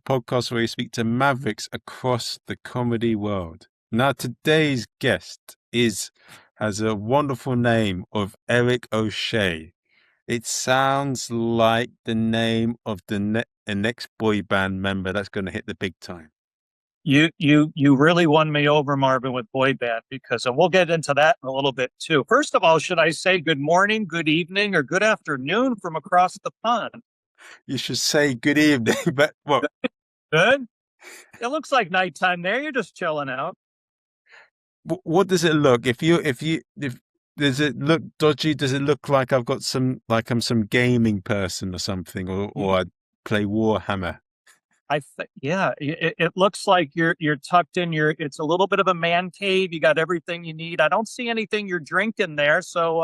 podcast where we speak to mavericks across the comedy world. Now, today's guest has a wonderful name of Eric O'Shea. It sounds like the name of the next boy band member that's going to hit the big time. You really won me over, Marvin, with boy band, because and we'll get into that in a little bit too. First of all, should I say good morning, good evening, or good afternoon from across the pond? You should say good evening, but well, Good. It looks like nighttime there. You're just chilling out. what does it look? If does it look dodgy? Does it look like I've got I'm some gaming person or something, or I play Warhammer? Yeah, it looks like you're tucked in. It's a little bit of a man cave. You got everything you need. I don't see anything you're drinking there, so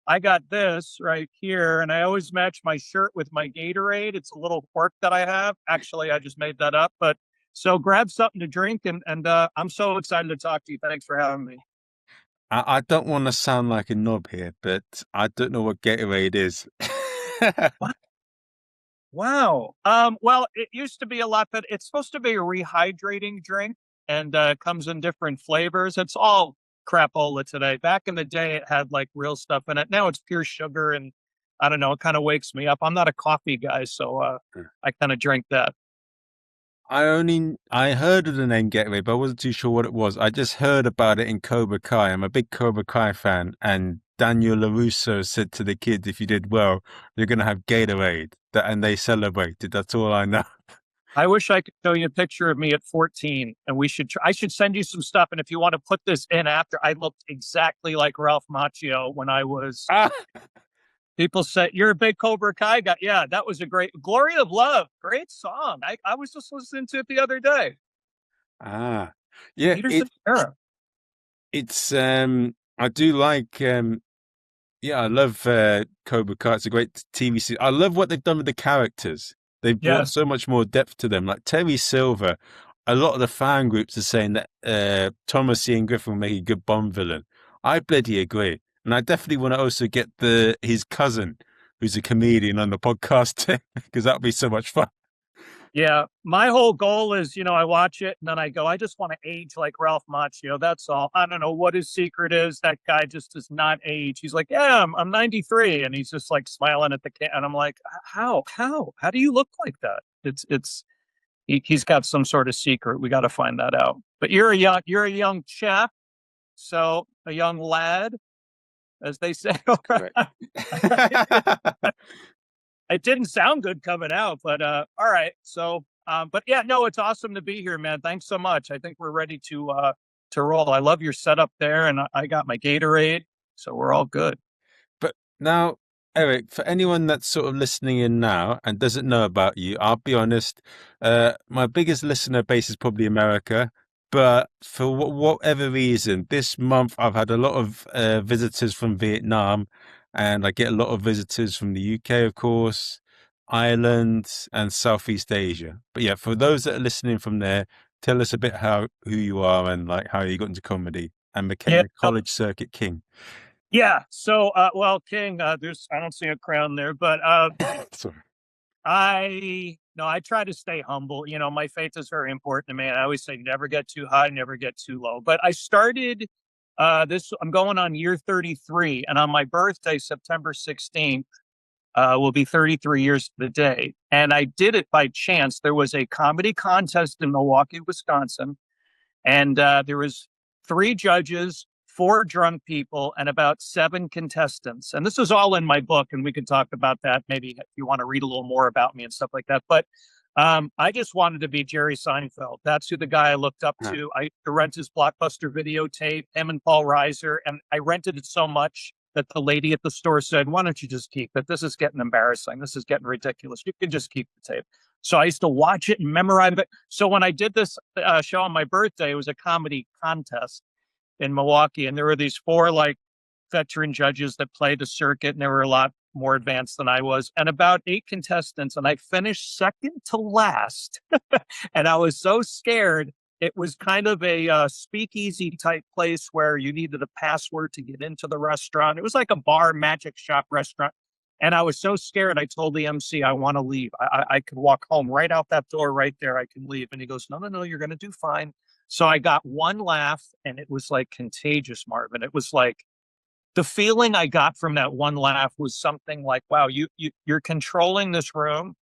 I got this right here, and I always match my shirt with my Gatorade. It's a little quirk that I have. Actually, I just made that up, but so grab something to drink, and I'm so excited to talk to you. Thanks for having me. I don't want to sound like a knob here, but I don't know what Gatorade is. What? Wow. Well, it used to be a lot, but it's supposed to be a rehydrating drink and comes in different flavors. It's all crapola today. Back in the day, it had like real stuff in it. Now it's pure sugar, and I don't know. It kind of wakes me up. I'm not a coffee guy, so I kind of drink that. I heard of the name Getaway, but I wasn't too sure what it was. I just heard about it in Cobra Kai. I'm a big Cobra Kai fan, and Daniel LaRusso said to the kids, "If you did well, you're going to have Gatorade," and they celebrated. That's all I know. I wish I could show you a picture of me at 14, and I should send you some stuff. And if you want to put this in after, I looked exactly like Ralph Macchio when I was. Ah, People say you're a big Cobra Kai guy. Yeah, that was a great Glory of Love. Great song. I was just listening to it the other day. ah, yeah. Peterson era. It's I do like yeah, I love Cobra Kai. It's a great TV series. I love what they've done with the characters. They've brought Yes. so much more depth to them. Like Terry Silver, a lot of the fan groups are saying that Thomas Ian Griffin will make a good Bond villain. I bloody agree. And I definitely want to also get his cousin, who's a comedian, on the podcast because that would be so much fun. Yeah. My whole goal is, I watch it and then I go, I just want to age like Ralph Macchio. That's all. I don't know what his secret is. That guy just does not age. He's like, yeah, I'm 93. And he's just like smiling at the camera. And I'm like, how do you look like that? He's got some sort of secret. We got to find that out. But you're a young chap. So a young lad, as they say. Right. It didn't sound good coming out, but all right. So, but yeah, no, it's awesome to be here, man. Thanks so much. I think we're ready to roll. I love your setup there, and I got my Gatorade, so we're all good. But now, Eric, for anyone that's sort of listening in now and doesn't know about you, I'll be honest, my biggest listener base is probably America. But for whatever reason, this month I've had a lot of visitors from Vietnam, and I get a lot of visitors from the UK, of course, Ireland, and Southeast Asia. But yeah, for those that are listening from there, tell us a bit who you are and like how you got into comedy and became Yeah, a college circuit king. yeah. So, well, King, I don't see a crown there, but Sorry. I try to stay humble. My faith is very important to me. And I always say never get too high, never get too low. But I started I'm going on year 33, and on my birthday, September 16th, will be 33 years to the day. And I did it by chance. There was a comedy contest in Milwaukee, Wisconsin, and there was 3 judges, 4 drunk people, and about 7 contestants. And this is all in my book, and we can talk about that maybe if you want to read a little more about me and stuff like that. But I just wanted to be Jerry Seinfeld. That's who the guy I looked up to. I rent his Blockbuster videotape, him and Paul Reiser, and I rented it so much that the lady at the store said, "Why don't you just keep it? This is getting embarrassing. This is getting ridiculous. You can just keep the tape." So I used to watch it and memorize it. So when I did this show on my birthday, it was a comedy contest in Milwaukee, and there were these 4 like veteran judges that played the circuit, and they were a lot more advanced than I was, and about 8 contestants, and I finished second to last. And I was so scared. It was kind of a speakeasy type place where you needed a password to get into the restaurant. It was like a bar magic shop restaurant. And I was so scared. I told the MC, I want to leave. I could walk home right out that door right there. I can leave. And he goes, no, no, no, you're going to do fine. So I got one laugh and it was like contagious, Marvin. It was like the feeling I got from that one laugh was something like, wow, you're controlling this room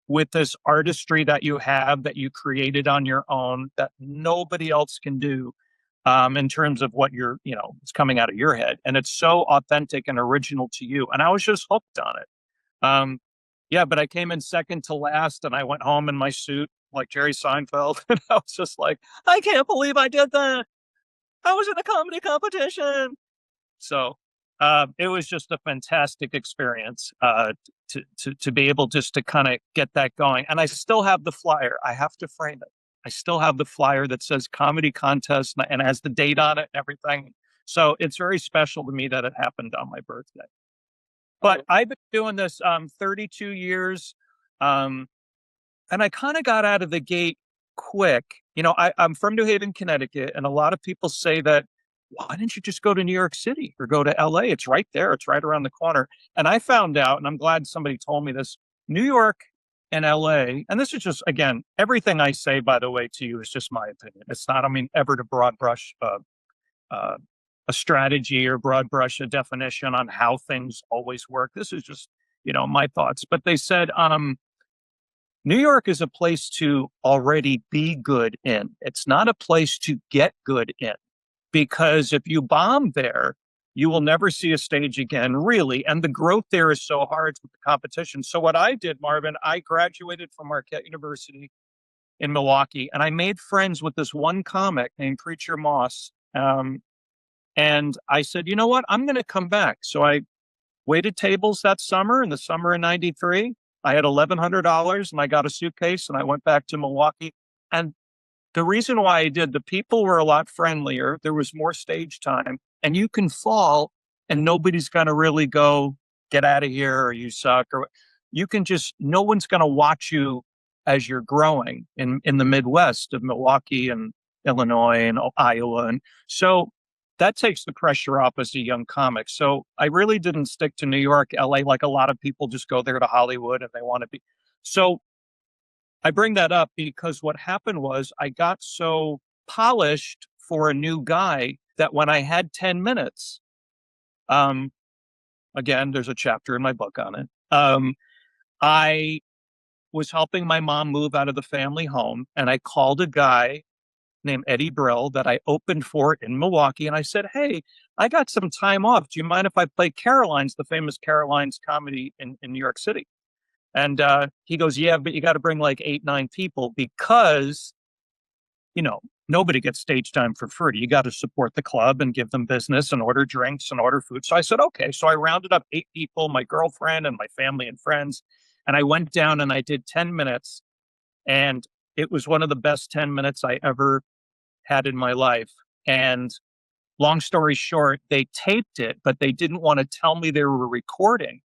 with this artistry that you have that you created on your own that nobody else can do in terms of what it's coming out of your head. And it's so authentic and original to you. And I was just hooked on it. Um, yeah, but I came in second to last and I went home in my suit like Jerry Seinfeld. And I was just like, I can't believe I did that. I was in a comedy competition. So it was just a fantastic experience to be able just to kind of get that going. And I still have the flyer. I have to frame it. I still have the flyer that says comedy contest and has the date on it and everything. So it's very special to me that it happened on my birthday. But I've been doing this 32 years. Um, and I kind of got out of the gate quick. I'm from New Haven, Connecticut, and a lot of people say that, why didn't you just go to New York City or go to LA? It's right there. It's right around the corner. And I found out, and I'm glad somebody told me this, New York and LA, and this is just, again, everything I say, by the way, to you is just my opinion. It's not, ever to broad brush a strategy or broad brush a definition on how things always work. This is just, my thoughts. But they said, New York is a place to already be good in. It's not a place to get good in, because if you bomb there, you will never see a stage again, really. And the growth there is so hard with the competition. So what I did, Marvin, I graduated from Marquette University in Milwaukee, and I made friends with this one comic named Preacher Moss. And I said, you know what? I'm going to come back. So I waited tables that summer, in the summer of 93. I had $1,100 and I got a suitcase and I went back to Milwaukee. And the reason why I did, the people were a lot friendlier. There was more stage time, and you can fall and nobody's going to really go, get out of here, or you suck, or you can just, no one's going to watch you as you're growing in the Midwest of Milwaukee and Illinois and Iowa. And so that takes the pressure off as a young comic. So I really didn't stick to New York, LA, like a lot of people just go there to Hollywood and they want to be. So I bring that up because what happened was I got so polished for a new guy that when I had 10 minutes, um, again, there's a chapter in my book on it. I was helping my mom move out of the family home, and I called a guy named Eddie Brill that I opened for in Milwaukee. And I said, hey, I got some time off. Do you mind if I play Caroline's, the famous Caroline's comedy in New York City? And he goes, yeah, but you got to bring like 8, 9 people because, nobody gets stage time for free. You got to support the club and give them business and order drinks and order food. So I said, okay. So I rounded up 8 people, my girlfriend and my family and friends. And I went down and I did 10 minutes. And it was one of the best 10 minutes I ever had in my life. And long story short, they taped it, but they didn't want to tell me they were recording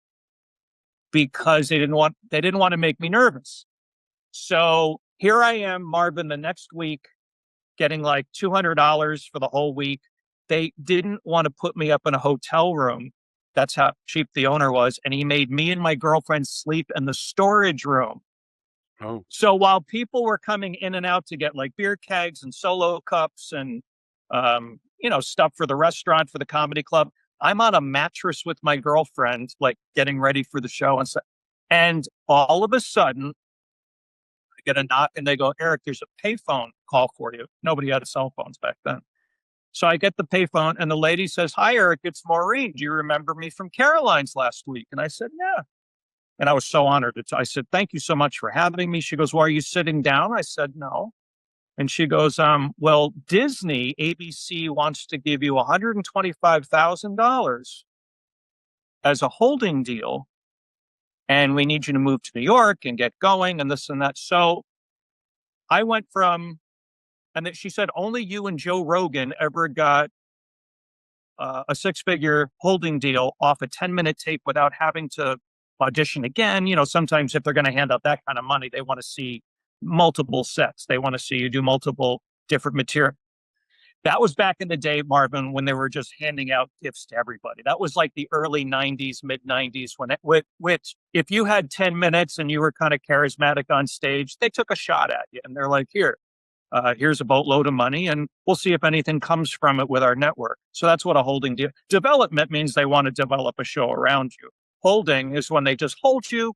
because they didn't want to make me nervous. So here I am, Marvin, the next week, getting like $200 for the whole week. They didn't want to put me up in a hotel room. That's how cheap the owner was. And he made me and my girlfriend sleep in the storage room. Oh, So while people were coming in and out to get like beer kegs and solo cups and, stuff for the restaurant, for the comedy club, I'm on a mattress with my girlfriend, like getting ready for the show. And all of a sudden, I get a knock and they go, Eric, there's a payphone call for you. Nobody had cell phones back then. So I get the payphone and the lady says, hi, Eric, it's Maureen. Do you remember me from Caroline's last week? And I said, yeah. And I was so honored. I said, thank you so much for having me. She goes, well, are you sitting down? I said, no. And she goes, well, Disney, ABC wants to give you $125,000 as a holding deal. And we need you to move to New York and get going and this and that. So I went from, and she said, only you and Joe Rogan ever got a 6-figure holding deal off a 10-minute tape without having to audition again. Sometimes if they're going to hand out that kind of money, they want to see multiple sets. They want to see you do multiple different material. That was back in the day, Marvin, when they were just handing out gifts to everybody. That was like the early 90s, mid 90s, when which if you had 10 minutes and you were kind of charismatic on stage, they took a shot at you and they're like, here's a boatload of money and we'll see if anything comes from it with our network. So that's what a holding development means. They want to develop a show around you. Holding is when they just hold you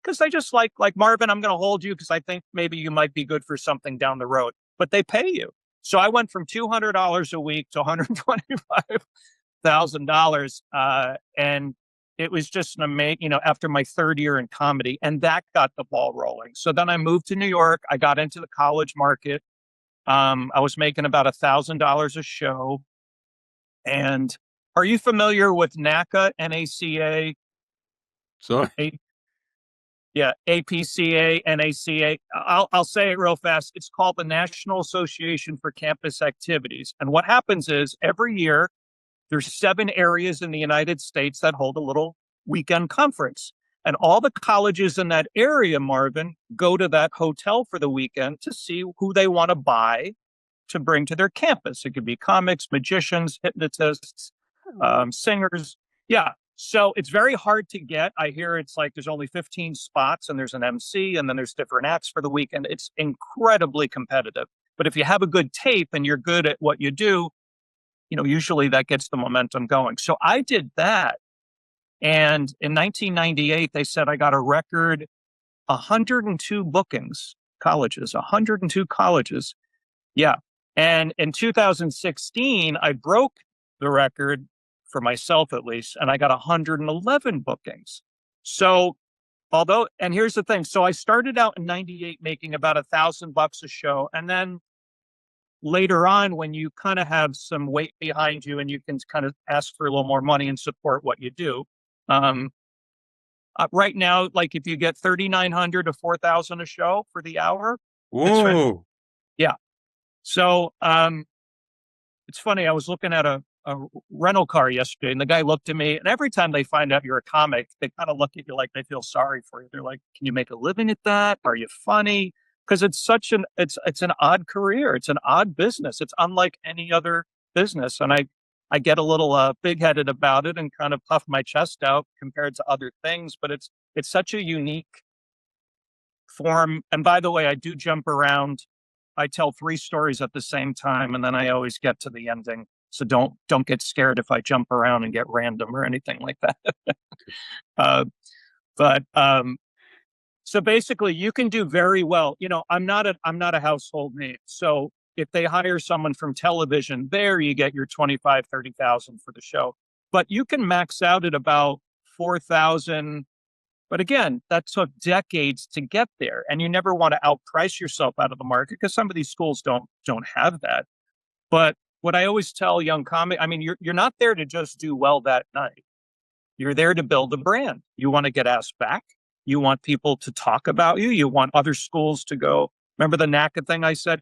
because they just like Marvin, I'm going to hold you because I think maybe you might be good for something down the road, but they pay you. So I went from $200 a week to $125,000. And it was just an amazing, after my third year in comedy, and that got the ball rolling. So then I moved to New York. I got into the college market. I was making about $1,000 a show. And are you familiar with NACA, NACA? Sorry. Yeah, APCA, NACA. I'll say it real fast. It's called the National Association for Campus Activities. And what happens is every year there's 7 areas in the United States that hold a little weekend conference. And all the colleges in that area, Marvin, go to that hotel for the weekend to see who they want to buy to bring to their campus. It could be comics, magicians, hypnotists, singers. Yeah. So it's very hard to get. I hear it's like there's only 15 spots and there's an MC and then there's different acts for the weekend. It's incredibly competitive. But if you have a good tape and you're good at what you do, usually that gets the momentum going. So I did that. And in 1998, they said I got a record 102 bookings, colleges, 102 colleges. Yeah. And in 2016, I broke the record for myself at least, and I got 111 bookings. So and here's the thing. So I started out in 98 making about $1,000 a show. And then later on, when you kind of have some weight behind you and you can kind of ask for a little more money and support what you do. Right now, like if you get 3,900 to 4,000 a show for the hour, it's Whoa. yeah. So it's funny. I was looking at a rental car yesterday, and the guy looked at me. And every time they find out you're a comic, they kind of look at you like they feel sorry for you. They're like, "Can you make a living at that? Are you funny?" Because it's an odd career. It's an odd business. It's unlike any other business, and I get a little big headed about it and kind of puff my chest out compared to other things. But it's such a unique form. And by the way, I do jump around. I tell 3 stories at the same time, and then I always get to the ending. So don't get scared if I jump around and get random or anything like that. uh, but so basically, you can do very well. I'm not a household name. So if they hire someone from television, there you get your 25, 30,000 for the show. But you can max out at about 4,000. But again, that took decades to get there, and you never want to outprice yourself out of the market because some of these schools don't have that. But what I always tell young comics, I mean, you're not there to just do well that night. You're there to build a brand. You want to get asked back. You want people to talk about you. You want other schools to go. Remember the NACA thing I said?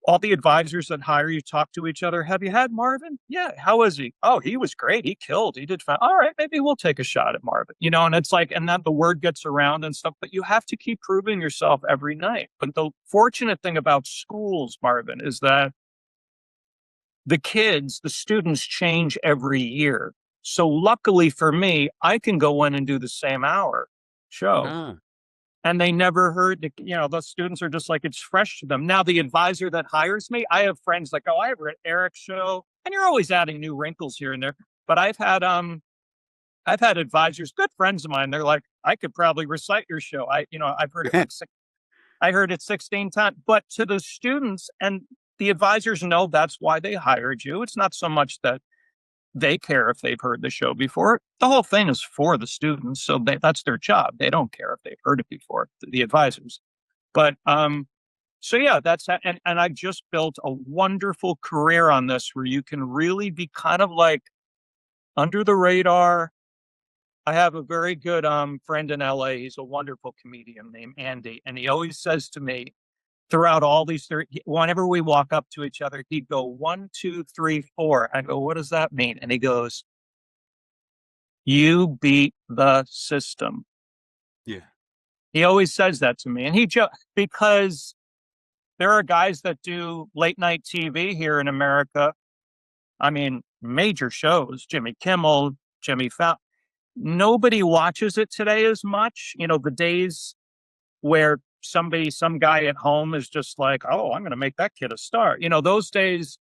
All the advisors that hire you talk to each other. Have you had Marvin? Yeah. How was he? Oh, he was great. He killed. He did fine. All right, maybe we'll take a shot at Marvin. And it's like, and then the word gets around and stuff, but you have to keep proving yourself every night. But the fortunate thing about schools, Marvin, is that the students change every year. So luckily for me, I can go in and do the same hour show. Ah. And they never heard, the students are just like, it's fresh to them. Now, the advisor that hires me, I have friends like, oh, I have Eric's show. And you're always adding new wrinkles here and there. But I've had advisors, good friends of mine. They're like, I could probably recite your show. I've heard it I heard it 16 times. But to the students and the advisors know that's why they hired you. It's not so much that they care if they've heard the show before. The whole thing is for the students, so that's their job. They don't care if they've heard it before, the advisors. But so yeah, and I've just built a wonderful career on this where you can really be kind of like under the radar. I have a very good friend in LA. He's a wonderful comedian named Andy, and he always says to me, throughout all these, whenever we walk up to each other, he'd go 1, 2, 3, 4. I go, what does that mean? And he goes, you beat the system. Yeah. He always says that to me. And because there are guys that do late night TV here in America. I mean, major shows, Jimmy Kimmel, Jimmy Fallon. Nobody watches it today as much. The days where some guy at home is just like, oh, I'm going to make that kid a star. Those days,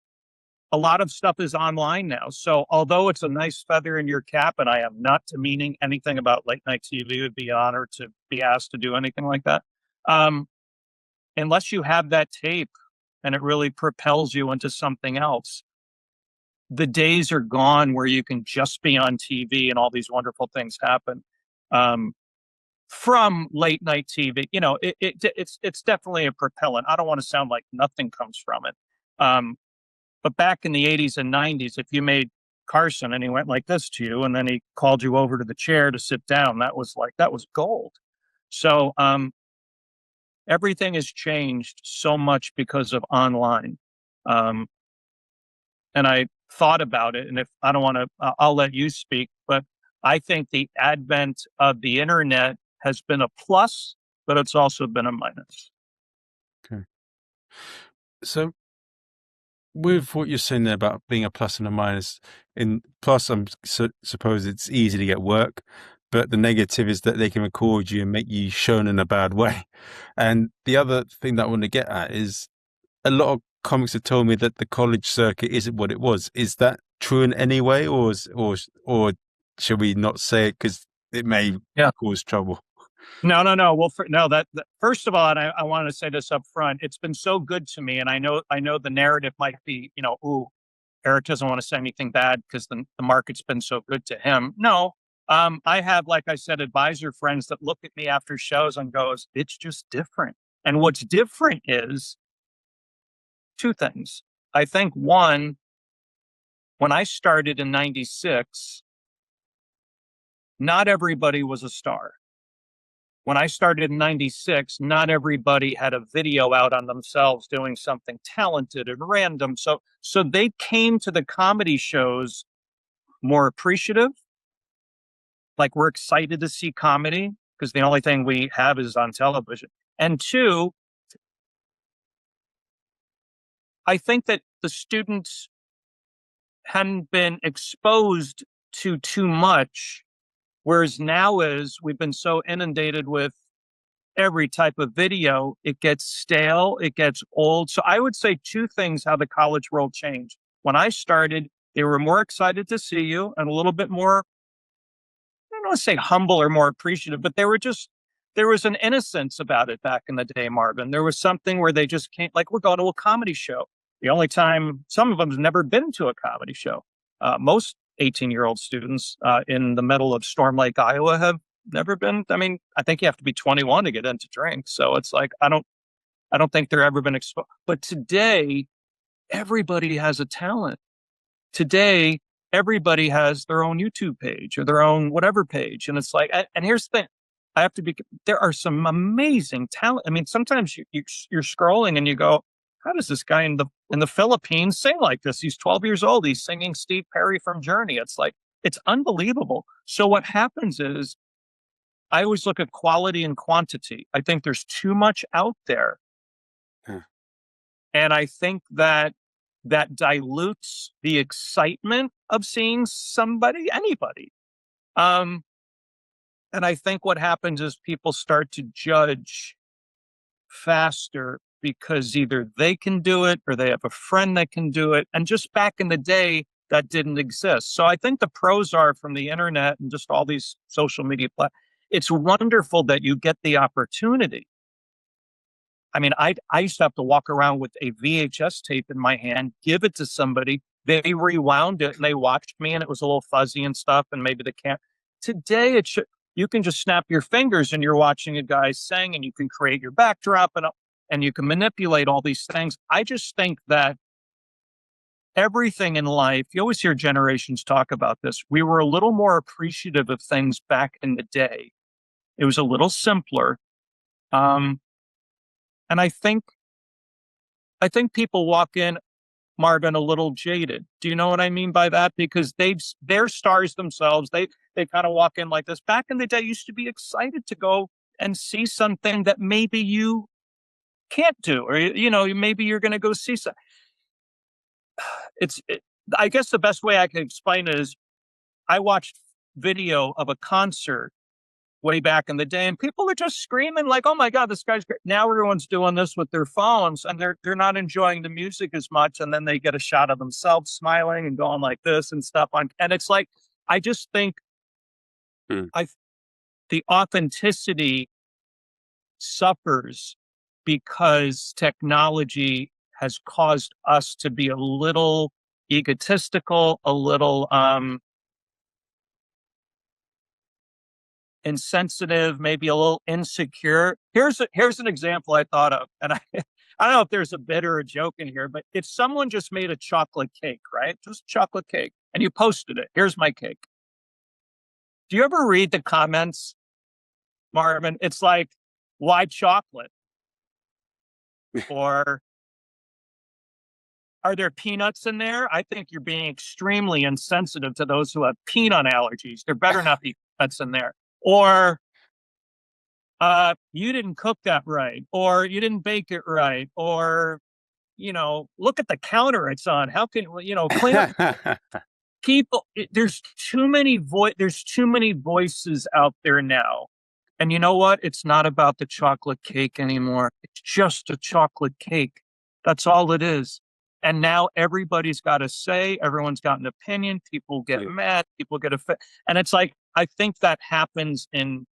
a lot of stuff is online now. So although it's a nice feather in your cap, and I am not demeaning anything about late night TV, it would be an honor to be asked to do anything like that. Um, Unless you have that tape and it really propels you into something else, the days are gone where you can just be on TV and all these wonderful things happen. Um, from late night TV, it's definitely a propellant. I don't want to sound like nothing comes from it. But back in the 80s and 90s, if you made Carson and he went like this to you, and then he called you over to the chair to sit down, that was gold. So everything has changed so much because of online. Um, and I thought about it, and if I don't want to, I'll let you speak, but I think the advent of the internet has been a plus, but it's also been a minus. Okay. So with what you're saying there about being a plus and a minus, in plus, suppose it's easy to get work, but the negative is that they can record you and make you shown in a bad way. And the other thing that I want to get at is a lot of comics have told me that the college circuit isn't what it was. Is that true in any way, or should we not say it because it may Yeah. cause trouble? No. Well, no. That first of all, and I want to say this up front. It's been so good to me, and I know the narrative might be, ooh, Eric doesn't want to say anything bad because the market's been so good to him. No, I have, like I said, advisor friends that look at me after shows and goes, "It's just different." And what's different is two things. I think one, when I started in '96, not everybody was a star. When I started in '96, not everybody had a video out on themselves doing something talented and random. So they came to the comedy shows more appreciative. Like, we're excited to see comedy because the only thing we have is on television. And two, I think that the students hadn't been exposed to too much, whereas now is we've been so inundated with every type of video, it gets stale, it gets old. So I would say two things how the college world changed. When I started, they were more excited to see you and a little bit more, I don't want to say humble or more appreciative, but there was an innocence about it back in the day, Marvin. There was something where they just can't, like, we're going to a comedy show. The only time, some of them have never been to a comedy show. Most 18-year-old students in the middle of Storm Lake, Iowa have never been. I mean, I think you have to be 21 to get into drink. So it's like, I don't think they're ever been exposed. But today, everybody has a talent. Today, everybody has their own YouTube page or their own whatever page. And it's like, and here's the thing. There are some amazing talent. I mean, sometimes you're scrolling and you go, how does this guy in the Philippines sing like this? He's 12 years old. He's singing Steve Perry from Journey. It's like, it's unbelievable. So what happens is I always look at quality and quantity. I think there's too much out there. Yeah. And I think that dilutes the excitement of seeing anybody. And I think what happens is people start to judge faster because either they can do it or they have a friend that can do it. And just back in the day, that didn't exist. So I think the pros are from the internet and just all these social media platforms. It's wonderful that you get the opportunity. I mean, I used to have to walk around with a VHS tape in my hand, give it to somebody. They rewound it and they watched me, and it was a little fuzzy and stuff. And maybe the can't. Today, you can just snap your fingers and you're watching a guy sing, and you can create your backdrop and you can manipulate all these things. I just think that everything in life, you always hear generations talk about this. We were a little more appreciative of things back in the day. It was a little simpler. And I think people walk in, Marvin, a little jaded. Do you know what I mean by that? Because they're stars themselves. They kind of walk in like this. Back in the day, you used to be excited to go and see something that maybe you can't do, or maybe you're going to go see some. It's. I guess the best way I can explain it is I watched video of a concert way back in the day, and people are just screaming like, "Oh my god, this guy's great!" Now everyone's doing this with their phones, and they're not enjoying the music as much, and then they get a shot of themselves smiling and going like this and stuff on, and it's like I just think Mm. I the authenticity suffers because technology has caused us to be a little egotistical, a little insensitive, maybe a little insecure. Here's an example I thought of, and I don't know if there's a bit or a joke in here, but if someone just made a chocolate cake, right, just chocolate cake, and you posted it, here's my cake. Do you ever read the comments, Marvin? It's like, why chocolate? Or are there peanuts in there? I think you're being extremely insensitive to those who have peanut allergies. There better not be peanuts in there. Or you didn't cook that right, or you didn't bake it right, or look at the counter it's on. How can clean up? People, there's too many voices out there now, and you know what? It's not about the chocolate cake anymore. It's just a chocolate cake. That's all it is. And now everybody's got a say. Everyone's got an opinion. People get Yeah. mad. People get offended, and it's like I think that happens in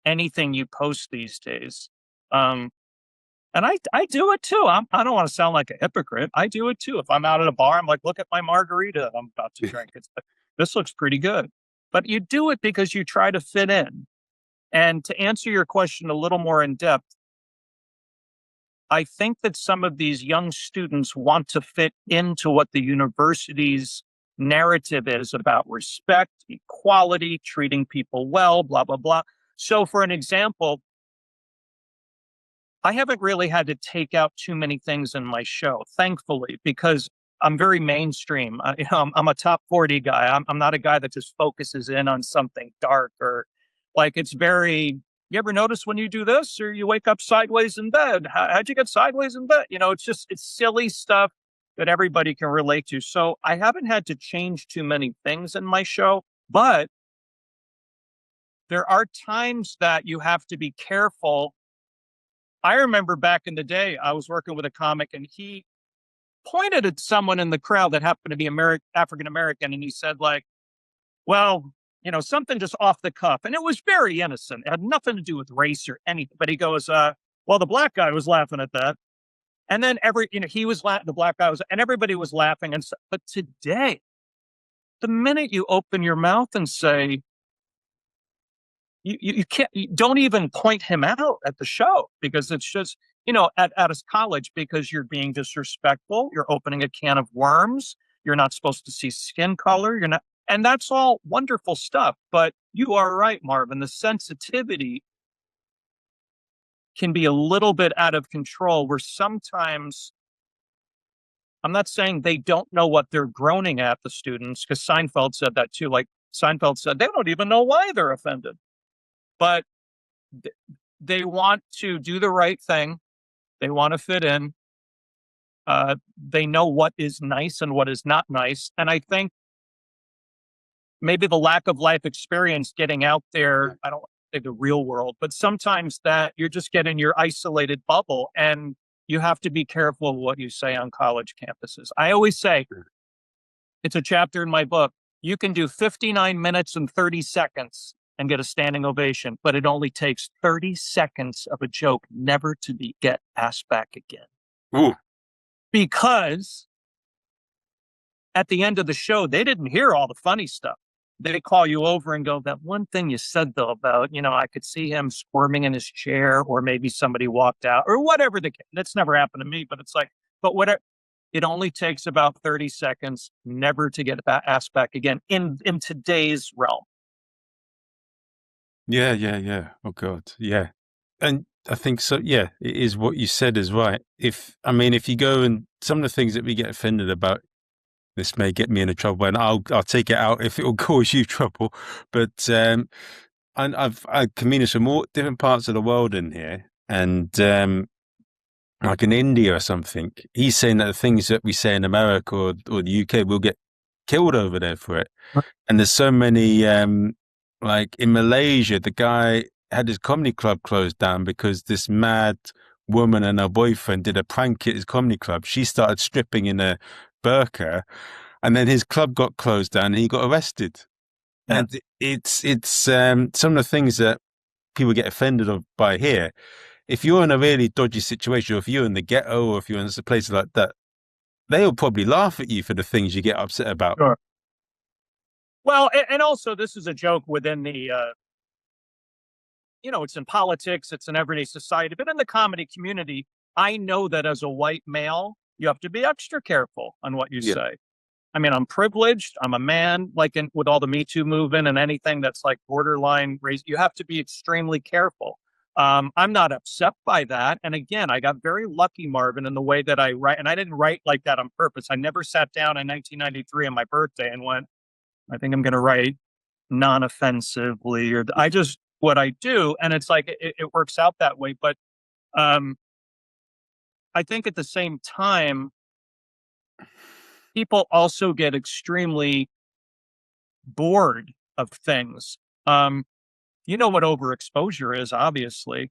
anything you post these days. And I do it too. I don't want to sound like a hypocrite. I do it too. If I'm out at a bar, I'm like, look at my margarita I'm about to drink. It's like, this looks pretty good. But you do it because you try to fit in. And to answer your question a little more in depth, I think that some of these young students want to fit into what the university's narrative is about respect, equality, treating people well, blah, blah, blah. So, for an example, I haven't really had to take out too many things in my show, thankfully, because I'm very mainstream. I'm a top 40 guy. I'm not a guy that just focuses in on something dark or like it's very. You ever notice when you do this or you wake up sideways in bed? How'd you get sideways in bed? It's silly stuff that everybody can relate to. So I haven't had to change too many things in my show, but there are times that you have to be careful. I remember back in the day, I was working with a comic and he pointed at someone in the crowd that happened to be African American. And he said, like, well, something just off the cuff. And it was very innocent. It had nothing to do with race or anything. But he goes, well, the black guy was laughing at that. And then he was laughing, the black guy was, and everybody was laughing. And so, but today, the minute you open your mouth and say, you can't, you don't even point him out at the show because it's just, at his college because you're being disrespectful. You're opening a can of worms. You're not supposed to see skin color. You're not, and that's all wonderful stuff. But you are right, Marvin. The sensitivity can be a little bit out of control where sometimes I'm not saying they don't know what they're groaning at, the students, because Seinfeld said that too. Like Seinfeld said, they don't even know why they're offended. But they want to do the right thing. They want to fit in. They know what is nice and what is not nice. And I think maybe the lack of life experience getting out there, I don't want to say the real world, but sometimes that you're just getting your isolated bubble and you have to be careful of what you say on college campuses. I always say, it's a chapter in my book, you can do 59 minutes and 30 seconds and get a standing ovation, but it only takes 30 seconds of a joke never to get asked back again. Ooh. Because at the end of the show, they didn't hear all the funny stuff. They call you over and go, that one thing you said though about, I could see him squirming in his chair, or maybe somebody walked out, or whatever the case. That's never happened to me, but it's like, but whatever. It only takes about 30 seconds never to get asked back again in today's realm. Yeah, yeah, yeah. Oh God, yeah. And I think so. Yeah, it is what you said is right. If you go and some of the things that we get offended about, this may get me into trouble, and I'll take it out if it will cause you trouble. But I comedians from all different parts of the world in here, and like in India or something. He's saying that the things that we say in America or the UK will get killed over there for it. And there's so many, like in Malaysia, the guy had his comedy club closed down because this mad woman and her boyfriend did a prank at his comedy club. She started stripping in a burqa, and then his club got closed down and he got arrested. Yeah, And it's some of the things that people get offended of by here. If you're in a really dodgy situation, or if you're in the ghetto, or if you're in places like that, they'll probably laugh at you for the things you get upset about. sure. Well, and also this is a joke within the it's in politics, it's in everyday society, but in the comedy community, I know that as a white male, you have to be extra careful on what you Yeah. say. I mean, I'm privileged. I'm a man, like with all the Me Too movement and anything that's like borderline race, you have to be extremely careful. I'm not upset by that. And again, I got very lucky, Marvin, in the way that I write. And I didn't write like that on purpose. I never sat down in 1993 on my birthday and went, I think I'm going to write non-offensively, or I just what I do. And it's like, it works out that way. But um, I think at the same time, people also get extremely bored of things. Um, you know what overexposure is, obviously.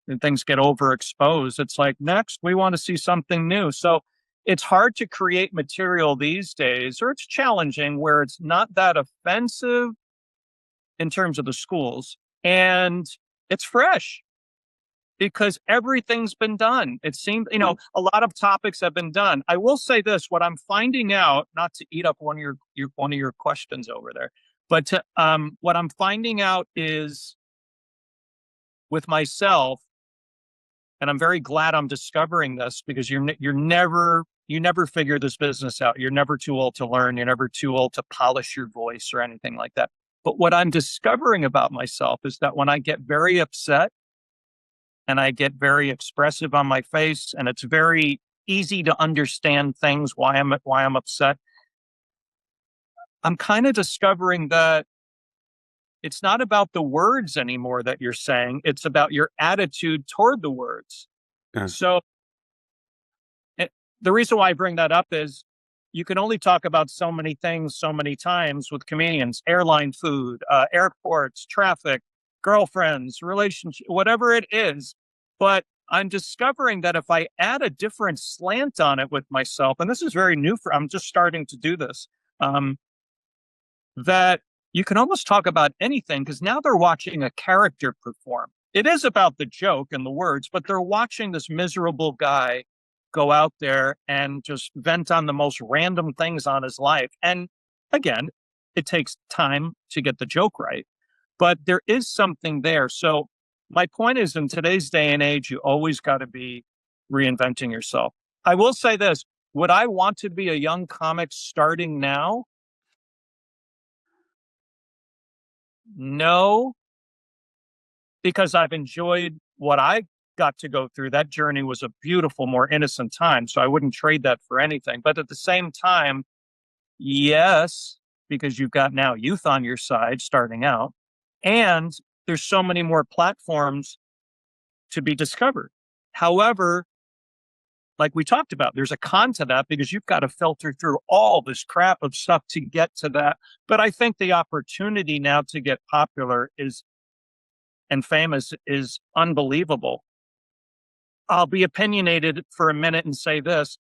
And things get overexposed. It's like, next, we want to see something new. So it's hard to create material these days, or it's challenging where it's not that offensive in terms of the schools and it's fresh because everything's been done. It seems, a lot of topics have been done. I will say this, what I'm finding out, not to eat up one of your questions over there, but what I'm finding out is with myself, and I'm very glad I'm discovering this because you never figure this business out. You're never too old to learn. You're never too old to polish your voice or anything like that. But what I'm discovering about myself is that when I get very upset and I get very expressive on my face, and it's very easy to understand things why I'm upset, I'm kind of discovering that it's not about the words anymore that you're saying. It's about your attitude toward the words. Yeah. So the reason why I bring that up is you can only talk about so many things so many times with comedians: airline food, airports, traffic, girlfriends, relationship, whatever it is. But I'm discovering that if I add a different slant on it with myself, and this is very new I'm just starting to do this, that you can almost talk about anything because now they're watching a character perform. It is about the joke and the words, but they're watching this miserable guy go out there and just vent on the most random things on his life. And again, it takes time to get the joke right, but there is something there. So my point is, in today's day and age, you always got to be reinventing yourself. I will say this, would I want to be a young comic starting now? No, because I've enjoyed what I got to go through. That journey was a beautiful, more innocent time. So I wouldn't trade that for anything. But at the same time, yes, because you've got now youth on your side starting out, and there's so many more platforms to be discovered. However, like we talked about, there's a con to that because you've got to filter through all this crap of stuff to get to that. But I think the opportunity now to get popular and famous is unbelievable. I'll be opinionated for a minute and say this.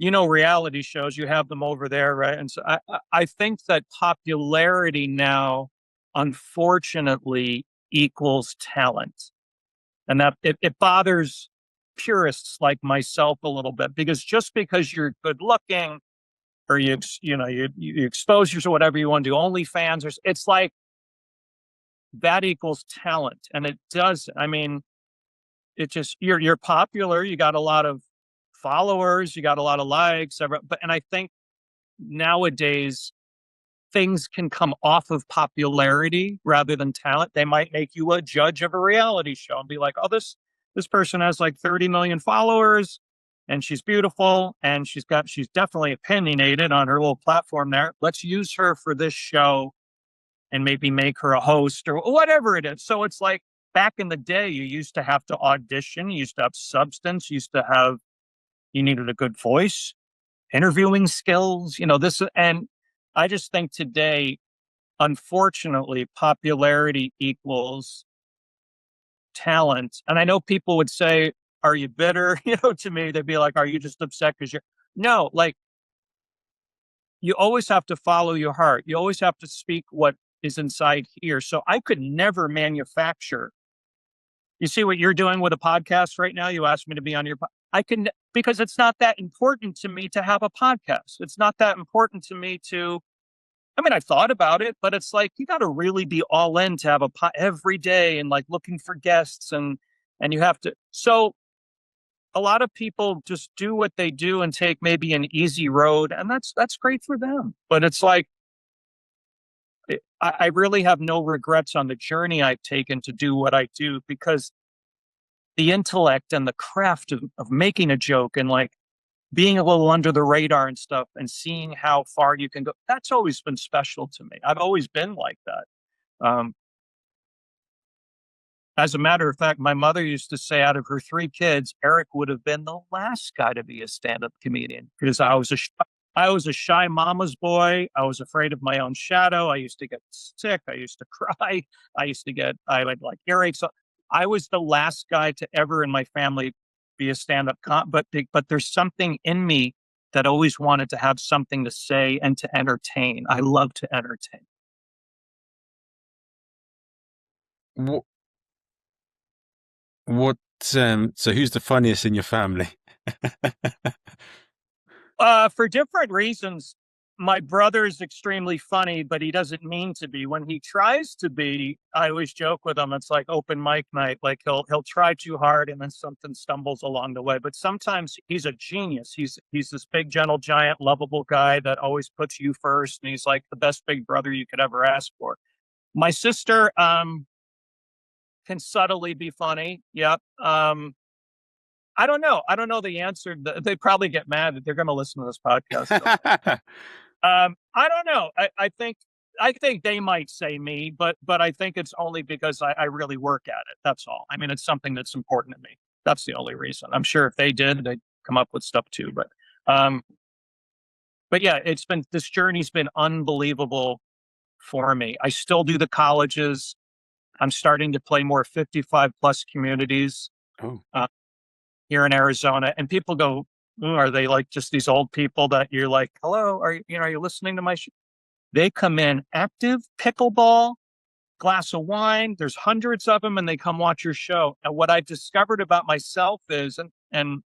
Reality shows, you have them over there, right? And so I think that popularity now, unfortunately, equals talent. And that it bothers purists like myself a little bit, because just because you're good looking or you expose yourself or whatever you want to do, OnlyFans, or it's like that equals talent. And it does. I mean, it just, you're popular, you got a lot of followers, you got a lot of likes, and I think nowadays things can come off of popularity rather than talent. They might make you a judge of a reality show and be like, oh, this person has like 30 million followers and she's beautiful and she's definitely opinionated on her little platform there. Let's use her for this show and maybe make her a host or whatever it is. So it's like, back in the day, you used to have to audition, you used to have substance, you needed a good voice, interviewing skills, and I just think today, unfortunately, popularity equals talent. And I know people would say, are you bitter? To me, they'd be like, are you just upset because you're, no, like, you always have to follow your heart. You always have to speak what is inside here. So I could never manufacture. You see what you're doing with a podcast right now? You asked me to be on your I can, because it's not that important to me to have a podcast. It's not that important to me to, I mean, I thought about it, but it's like you got to really be all in to have every day and like looking for guests and you have to. So a lot of people just do what they do and take maybe an easy road, and that's great for them. But it's like I really have no regrets on the journey I've taken to do what I do, because the intellect and the craft of making a joke and like being a little under the radar and stuff and seeing how far you can go, that's always been special to me. I've always been like that. Um, as a matter of fact, my mother used to say out of her three kids, Eric would have been the last guy to be a stand-up comedian because I was a shy mama's boy. I was afraid of my own shadow. I used to get sick. I used to cry. I would like earaches. So I was the last guy to ever in my family be a stand-up but there's something in me that always wanted to have something to say and to entertain. I love to entertain. What, what, so who's the funniest in your family? For different reasons. My brother is extremely funny, but he doesn't mean to be. When he tries to be, I always joke with him. It's like open mic night. Like he'll try too hard, and then something stumbles along the way. But sometimes he's a genius. He's this big, gentle, giant, lovable guy that always puts you first, and he's like the best big brother you could ever ask for. My sister can subtly be funny. Yep. I don't know. I don't know the answer. They probably get mad that they're going to listen to this podcast. So. I don't know. I think they might say me, but I think it's only because I really work at it. That's all. I mean, it's something that's important to me. That's the only reason. I'm sure if they did, they'd come up with stuff too. Um, but yeah, this journey's been unbelievable for me. I still do the colleges. I'm starting to play more 55 plus communities. Oh. Here in Arizona, and people go, "Ooh, are they like just these old people that you're like, hello, are you listening to my show?" They come in active, pickleball, glass of wine. There's hundreds of them, and they come watch your show. And what I've discovered about myself is, and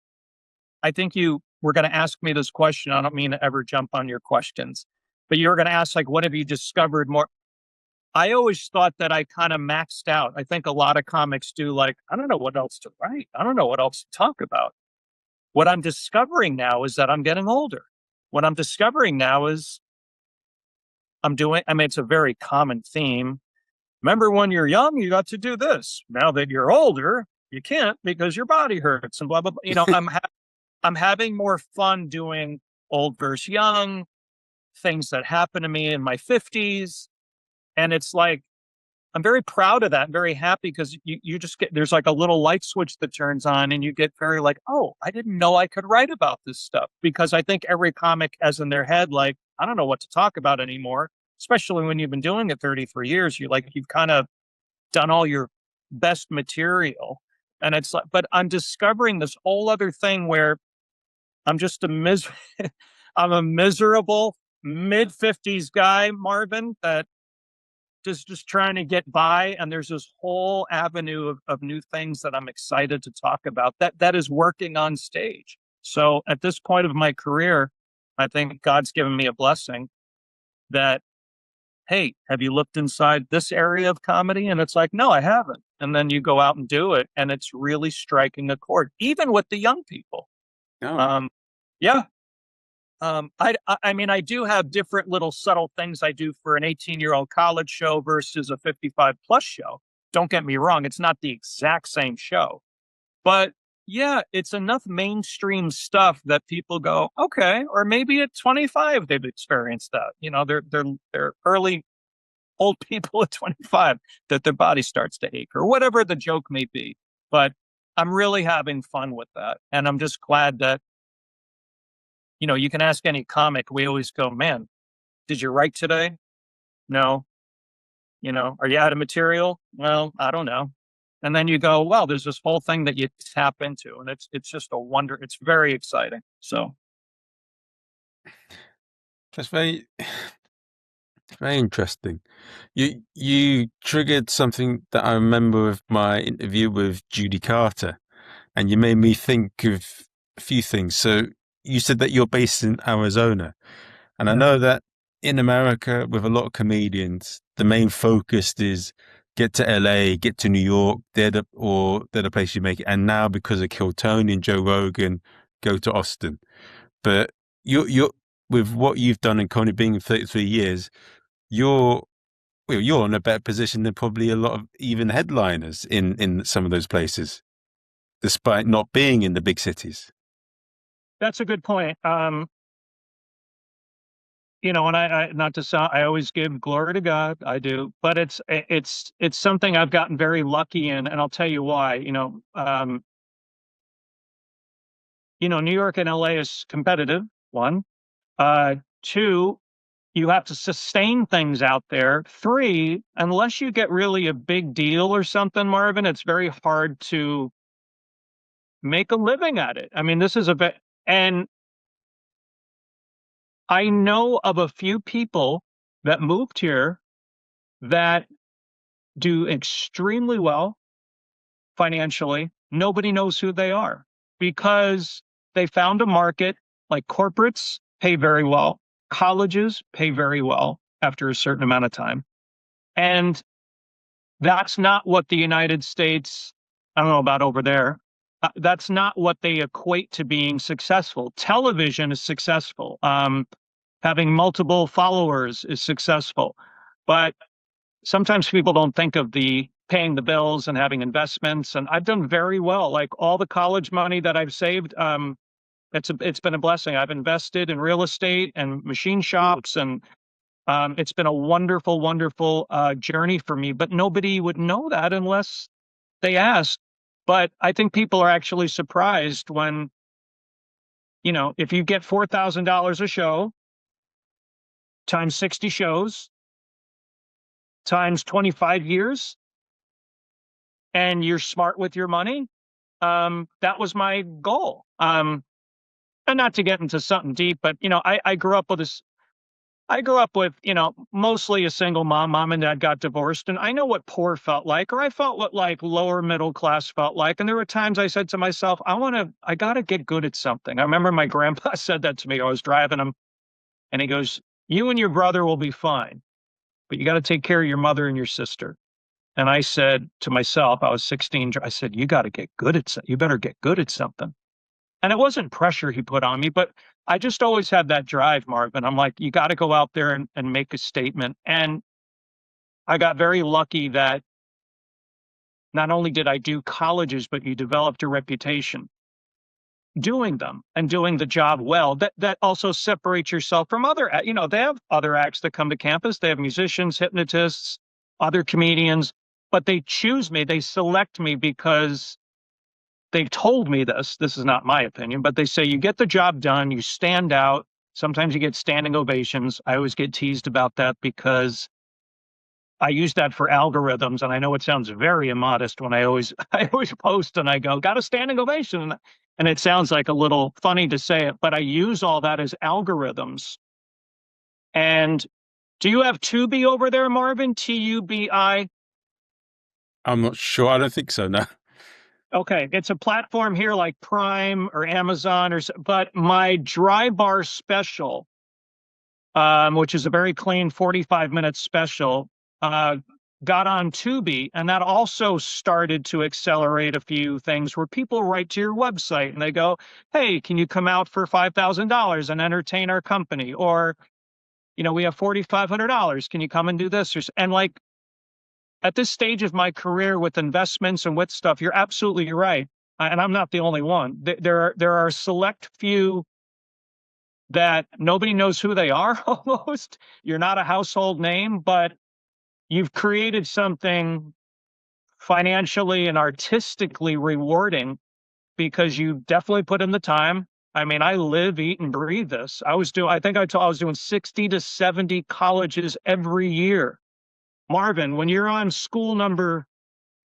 I think you were going to ask me this question. I don't mean to ever jump on your questions, but you were going to ask like, what have you discovered more? I always thought that I kind of maxed out. I think a lot of comics do. Like, I don't know what else to write. I don't know what else to talk about. What I'm discovering now is that I'm getting older. What I'm discovering now is I mean, it's a very common theme. Remember when you're young, you got to do this. Now that you're older, you can't because your body hurts and blah, blah, blah. I'm having more fun doing old versus young, things that happened to me in my 50s. And it's like, I'm very proud of that. I'm very happy because you just there's like a little light switch that turns on and you get very like, oh, I didn't know I could write about this stuff. Because I think every comic has in their head, like, I don't know what to talk about anymore, especially when you've been doing it 33 years. You've kind of done all your best material. And it's like, but I'm discovering this whole other thing where I'm just I'm a miserable mid 50s guy, Marvin, that just trying to get by, and there's this whole avenue of new things that I'm excited to talk about that is working on stage. So at this point of my career, I think God's given me a blessing that, hey, have you looked inside this area of comedy? And it's like, no, I haven't. And then you go out and do it, and it's really striking a chord, even with the young people. Oh. Yeah, I mean, I do have different little subtle things I do for an 18-year-old college show versus a 55 plus show. Don't get me wrong. It's not the exact same show, but yeah, it's enough mainstream stuff that people go, okay, or maybe at 25, they've experienced that. They're early old people at 25 that their body starts to ache or whatever the joke may be. But I'm really having fun with that. And I'm just glad that, you can ask any comic. We always go, man, did you write today? No. Are you out of material? Well, I don't know. And then you go, well, there's this whole thing that you tap into, and it's just a wonder. It's very exciting. So That's very interesting. You triggered something that I remember with my interview with Judy Carter, and you made me think of a few things. So you said that you're based in Arizona, and I yeah, know that in America, with a lot of comedians, the main focus is get to LA, get to New York. They're the place you make it. And now because of Kill Tony and Joe Rogan, go to Austin. But you're with what you've done and Coney being 33 years, you're you're in a better position than probably a lot of even headliners in some of those places, despite not being in the big cities. that's a good point. And I not to sound, I always give glory to God. I do, but it's something I've gotten very lucky in, and I'll tell you why. New York and LA is competitive. One, two, you have to sustain things out there. Three, unless you get really a big deal or something, Marvin, it's very hard to make a living at it. I mean, this is and I know of a few people that moved here that do extremely well financially. Nobody knows who they are because they found a market. Like corporates pay very well, colleges pay very well after a certain amount of time. And that's not what the United States, I don't know about over there. That's not what they equate to being successful. Television is successful. Having multiple followers is successful. But sometimes people don't think of the paying the bills and having investments. And I've done very well. Like all the college money that I've saved, it's been a blessing. I've invested in real estate and machine shops, and it's been a wonderful, wonderful journey for me. But nobody would know that unless they asked. But I think people are actually surprised when, if you get $4,000 a show times 60 shows times 25 years and you're smart with your money, that was my goal. And not to get into something deep, but I grew up with this. I grew up with, mostly a single mom. Mom and dad got divorced, and I know what poor felt like, or I felt what like lower middle class felt like. And there were times I said to myself, I got to get good at something. I remember my grandpa said that to me. I was driving him, and he goes, "You and your brother will be fine, but you got to take care of your mother and your sister." And I said to myself, I was 16. I said, you better get good at something. And it wasn't pressure he put on me, but I just always had that drive, Marvin. I'm like, you got to go out there and make a statement. And I got very lucky that not only did I do colleges, but you developed a reputation doing them and doing the job well. That also separates yourself from they have other acts that come to campus. They have musicians, hypnotists, other comedians, but they choose me. They select me because they've told me this. This is not my opinion, but they say you get the job done, you stand out. Sometimes you get standing ovations. I always get teased about that because I use that for algorithms, and I know it sounds very immodest when I always I always post and I go, got a standing ovation. And it sounds like a little funny to say it, but I use all that as algorithms. And do you have Tubi over there, Marvin? TUBI? I'm not sure. I don't think so. No. Okay, it's a platform here like Prime or Amazon but my dry bar special, which is a very clean 45-minute special, uh, got on Tubi, and that also started to accelerate a few things where people write to your website and they go, "Hey, can you come out for $5,000 and entertain our company?" Or, "We have $4,500. Can you come and do this?" And like at this stage of my career with investments and with stuff, you're absolutely right. And I'm not the only one. There are a select few that nobody knows who they are almost. You're not a household name, but you've created something financially and artistically rewarding because you definitely put in the time. I mean, I live, eat, and breathe this. I was doing 60 to 70 colleges every year. Marvin, when you're on school number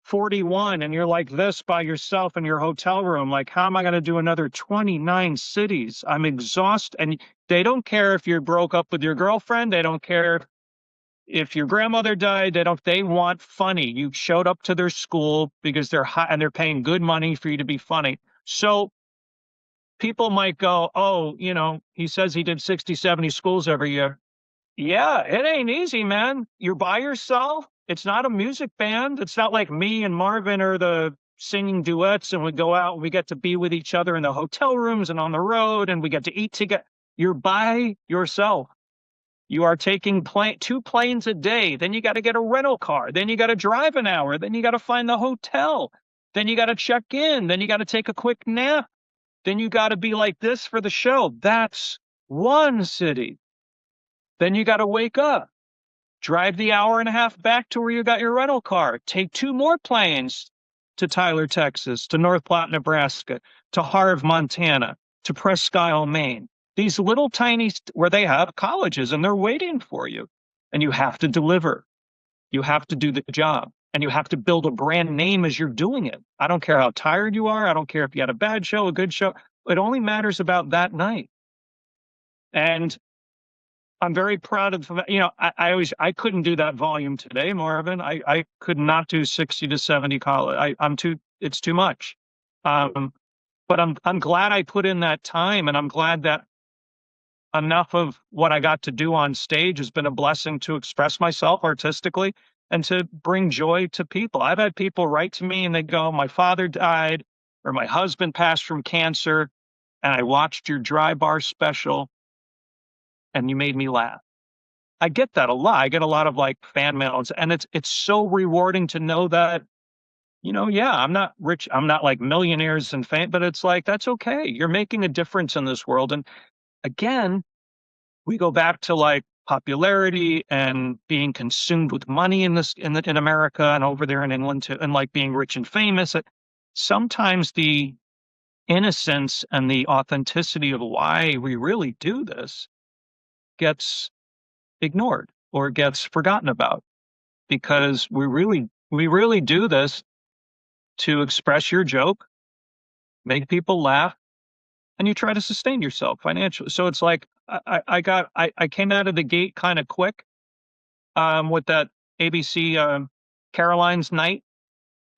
41 and you're like this by yourself in your hotel room, like, how am I going to do another 29 cities? I'm exhausted. And they don't care if you broke up with your girlfriend. They don't care if your grandmother died. They want funny. You showed up to their school because they're high and they're paying good money for you to be funny. So people might go, oh, he says he did 60, 70 schools every year. Yeah, it ain't easy, man. You're by yourself. It's not a music band. It's not like me and Marvin are the singing duets and we go out and we get to be with each other in the hotel rooms and on the road and we get to eat together. You're by yourself. You are taking 2 planes a day. Then you got to get a rental car. Then you got to drive an hour. Then you got to find the hotel. Then you got to check in. Then you got to take a quick nap. Then you got to be like this for the show. That's one city. Then you got to wake up, drive the hour and a half back to where you got your rental car, take 2 more planes to Tyler, Texas, to North Platte, Nebraska, to Harve, Montana, to Presque Isle, Maine. These little tiny where they have colleges and they're waiting for you. And you have to deliver. You have to do the job. And you have to build a brand name as you're doing it. I don't care how tired you are. I don't care if you had a bad show, a good show. It only matters about that night. And I'm very proud of, I couldn't do that volume today, Marvin. I could not do 60 to 70 college. It's too much. But I'm glad I put in that time, and I'm glad that enough of what I got to do on stage has been a blessing to express myself artistically and to bring joy to people. I've had people write to me and they go, my father died or my husband passed from cancer, and I watched your dry bar special and you made me laugh. I get that a lot. I get a lot of like fan mails, and it's so rewarding to know that, yeah, I'm not rich, I'm not like millionaires and fame, but it's like that's okay. You're making a difference in this world. And again, we go back to like popularity and being consumed with money in America and over there in England too, and like being rich and famous. Sometimes the innocence and the authenticity of why we really do this gets ignored or gets forgotten about because we really do this to express your joke, make people laugh, and you try to sustain yourself financially. So it's like I came out of the gate kind of quick with that ABC Caroline's night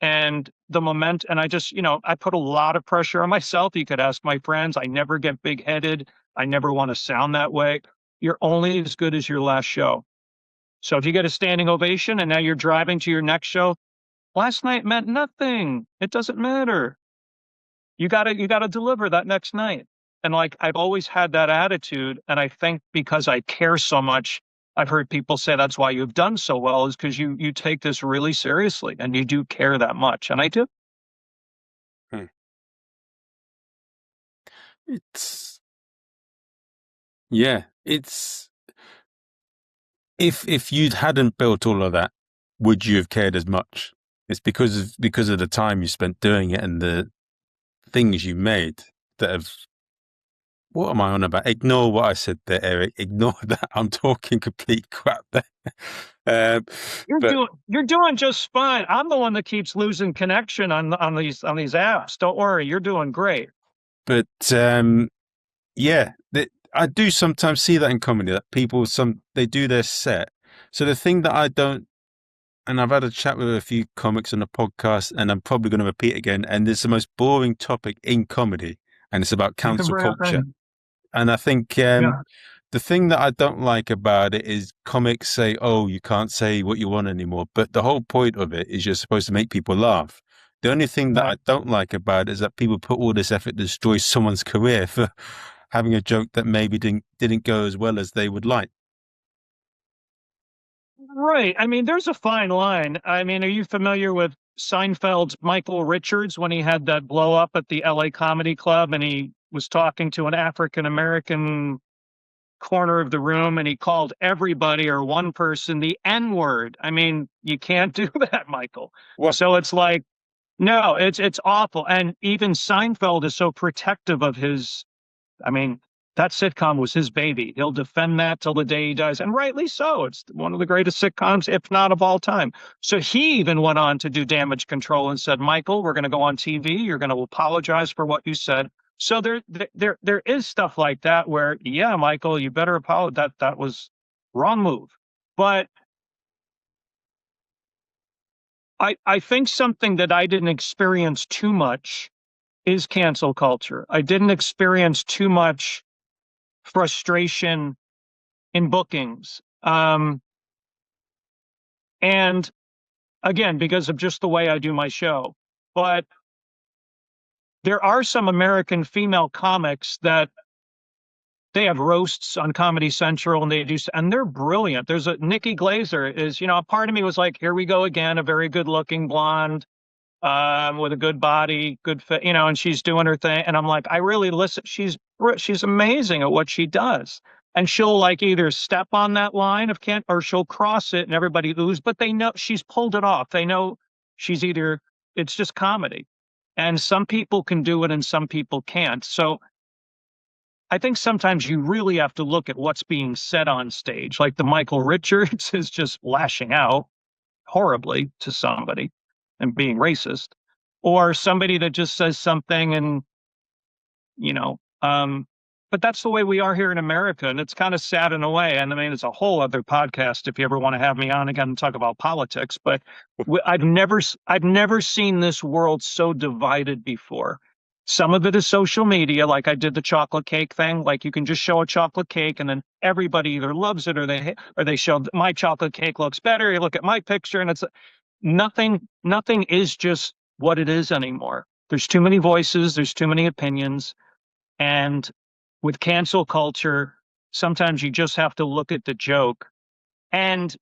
and the moment, and I just I put a lot of pressure on myself. You could ask my friends. I never get big headed. I never want to sound that way. You're only as good as your last show. So if you get a standing ovation and now you're driving to your next show, last night meant nothing. It doesn't matter. You gotta deliver that next night. And like I've always had that attitude. And I think because I care so much, I've heard people say that's why you've done so well, is because you take this really seriously and you do care that much. And I do. Hmm. It's yeah, it's if you hadn't built all of that, would you have cared as much? It's because of the time you spent doing it and the things you made that have. What am I on about? Ignore what I said there, Eric. Ignore that. I'm talking complete crap there. Um, but You're doing just fine. I'm the one that keeps losing connection on these apps. Don't worry, you're doing great. but yeah, I do sometimes see that in comedy that people they do their set. So the thing that I don't, and I've had a chat with a few comics on the podcast, and I'm probably going to repeat again. And it's the most boring topic in comedy, and it's about You can cancel bring up culture. any. And I think Yeah. the thing that I don't like about it is comics say, "Oh, you can't say what you want anymore." But the whole point of it is you're supposed to make people laugh. The only thing that Right. I don't like about it is that people put all this effort to destroy someone's career for having a joke that maybe didn't go as well as they would like. Right. I mean, there's a fine line. I mean, are you familiar with Seinfeld's Michael Richards when he had that blow up at the LA Comedy Club and he was talking to an African American corner of the room and he called everybody or one person the N word. I mean, you can't do that, Michael. What? So it's like, no, it's awful. And even Seinfeld is so protective of his. I mean, that sitcom was his baby. He'll defend that till the day he dies, and rightly so. It's one of the greatest sitcoms, if not of all time. So he even went on to do Damage Control and said, "Michael, we're going to go on TV. You're going to apologize for what you said." So there is stuff like that where, yeah, Michael, you better apologize. That was wrong move. But I think something that I didn't experience too much is cancel culture. I didn't experience too much frustration in bookings. And again, because of just the way I do my show. But there are some American female comics that they have roasts on Comedy Central and and they're brilliant. There's a Nikki Glazer is, a part of me was like, here we go again, a very good looking blonde with a good body, good fit, and she's doing her thing. And I'm like, I really listen. She's amazing at what she does. And she'll like either step on that line of can't, or she'll cross it and everybody oohs, but they know she's pulled it off. They know she's it's just comedy. And some people can do it and some people can't. So I think sometimes you really have to look at what's being said on stage. Like the Michael Richards is just lashing out horribly to somebody and being racist, or somebody that just says something and you know but that's the way we are here in America, and it's kind of sad in a way. And I mean, it's a whole other podcast if you ever want to have me on again and talk about politics. But I've never seen this world so divided before. Some of it is social media, like I did the chocolate cake thing. Like you can just show a chocolate cake and then everybody either loves it or they show my chocolate cake looks better. You look at my picture and it's nothing is just what it is anymore. There's too many voices, there's too many opinions. And with cancel culture, sometimes you just have to look at the joke. And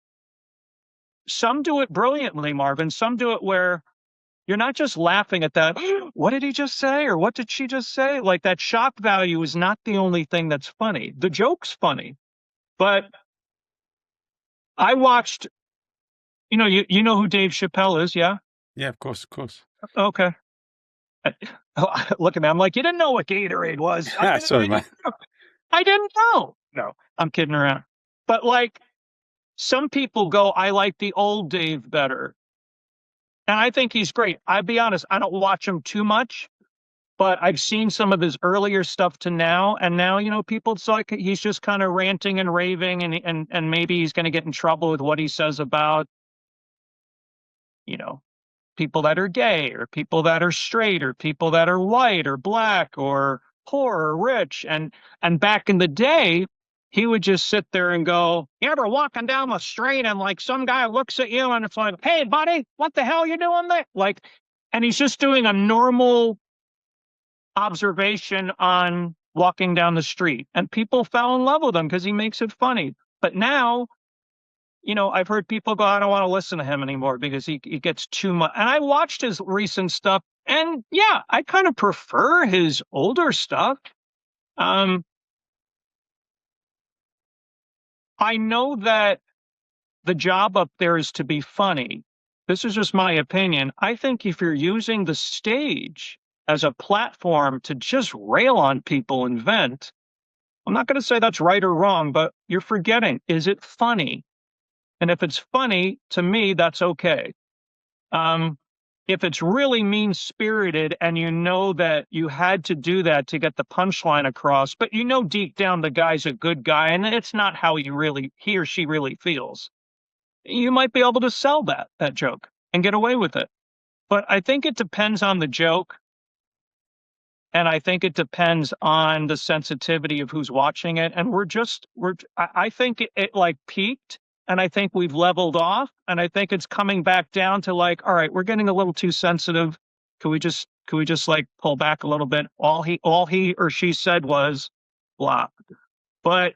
some do it brilliantly, Marvin. Some do it where you're not just laughing at that, what did he just say? Or what did she just say? Like that shock value is not the only thing that's funny. The joke's funny. But I watched, you know who Dave Chappelle is, yeah? Yeah, of course, of course. Okay. Look at me. I'm like, you didn't know what Gatorade was. Sorry, man. I didn't know. No, I'm kidding around. But like, some people go, I like the old Dave better. And I think he's great. I'll be honest, I don't watch him too much, but I've seen some of his earlier stuff to now. And now, people, it's like he's just kind of ranting and raving, and maybe he's going to get in trouble with what he says about, you know, people that are gay or people that are straight or people that are white or black or poor or rich. And back in the day, he would just sit there and go, you ever walking down the street and like some guy looks at you and it's like, hey, buddy, what the hell you doing there? Like, and he's just doing a normal observation on walking down the street. And people fell in love with him because he makes it funny. But now, I've heard people go, I don't want to listen to him anymore because he gets too much. And I watched his recent stuff, and yeah, I kind of prefer his older stuff. I know that the job up there is to be funny. This is just my opinion. I think if you're using the stage as a platform to just rail on people and vent, I'm not going to say that's right or wrong, but you're forgetting, is it funny? And if it's funny, to me, that's okay. If it's really mean-spirited and you know that you had to do that to get the punchline across, but deep down the guy's a good guy and it's not how he or she really feels, you might be able to sell that joke and get away with it. But I think it depends on the joke. And I think it depends on the sensitivity of who's watching it. And I think it like peaked, and I think we've leveled off, and I think it's coming back down to like, all right, we're getting a little too sensitive. Could we just like pull back a little bit? All he or she said was blah. But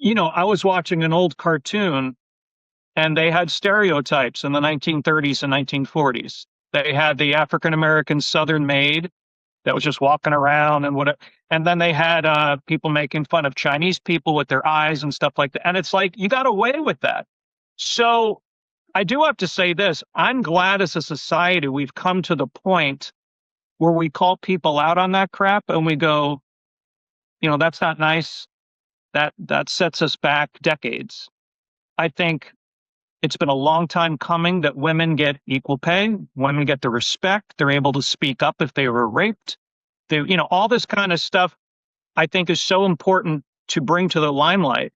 I was watching an old cartoon and they had stereotypes in the 1930s and 1940s. They had the African American Southern maid that was just walking around and what. And then they had people making fun of Chinese people with their eyes and stuff like that. And it's like you got away with that. So I do have to say this: I'm glad as a society we've come to the point where we call people out on that crap and we go, that's not nice. That sets us back decades. I think it's been a long time coming that women get equal pay, women get the respect, they're able to speak up if they were raped. All this kind of stuff I think is so important to bring to the limelight.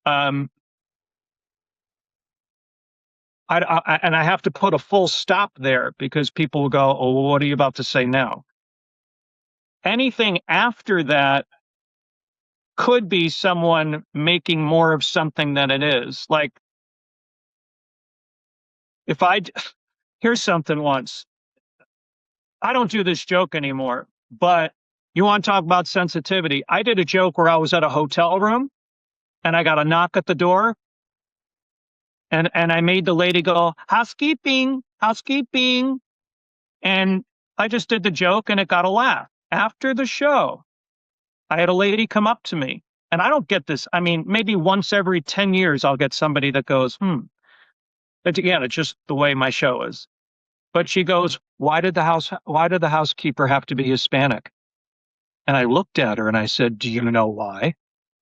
Um, and I have to put a full stop there because people will go, "Oh, well, what are you about to say now?" Anything after that could be someone making more of something than it is. Like if I here's something once. I don't do this joke anymore, but you want to talk about sensitivity? I did a joke where I was at a hotel room and I got a knock at the door and I made the lady go, housekeeping, housekeeping. And I just did the joke and it got a laugh. After the show, I had a lady come up to me and I don't get this. I mean, maybe once every 10 years, I'll get somebody that goes, But again, it's just the way my show is. But she goes, why did the housekeeper have to be Hispanic? And I looked at her and I said, do you know why?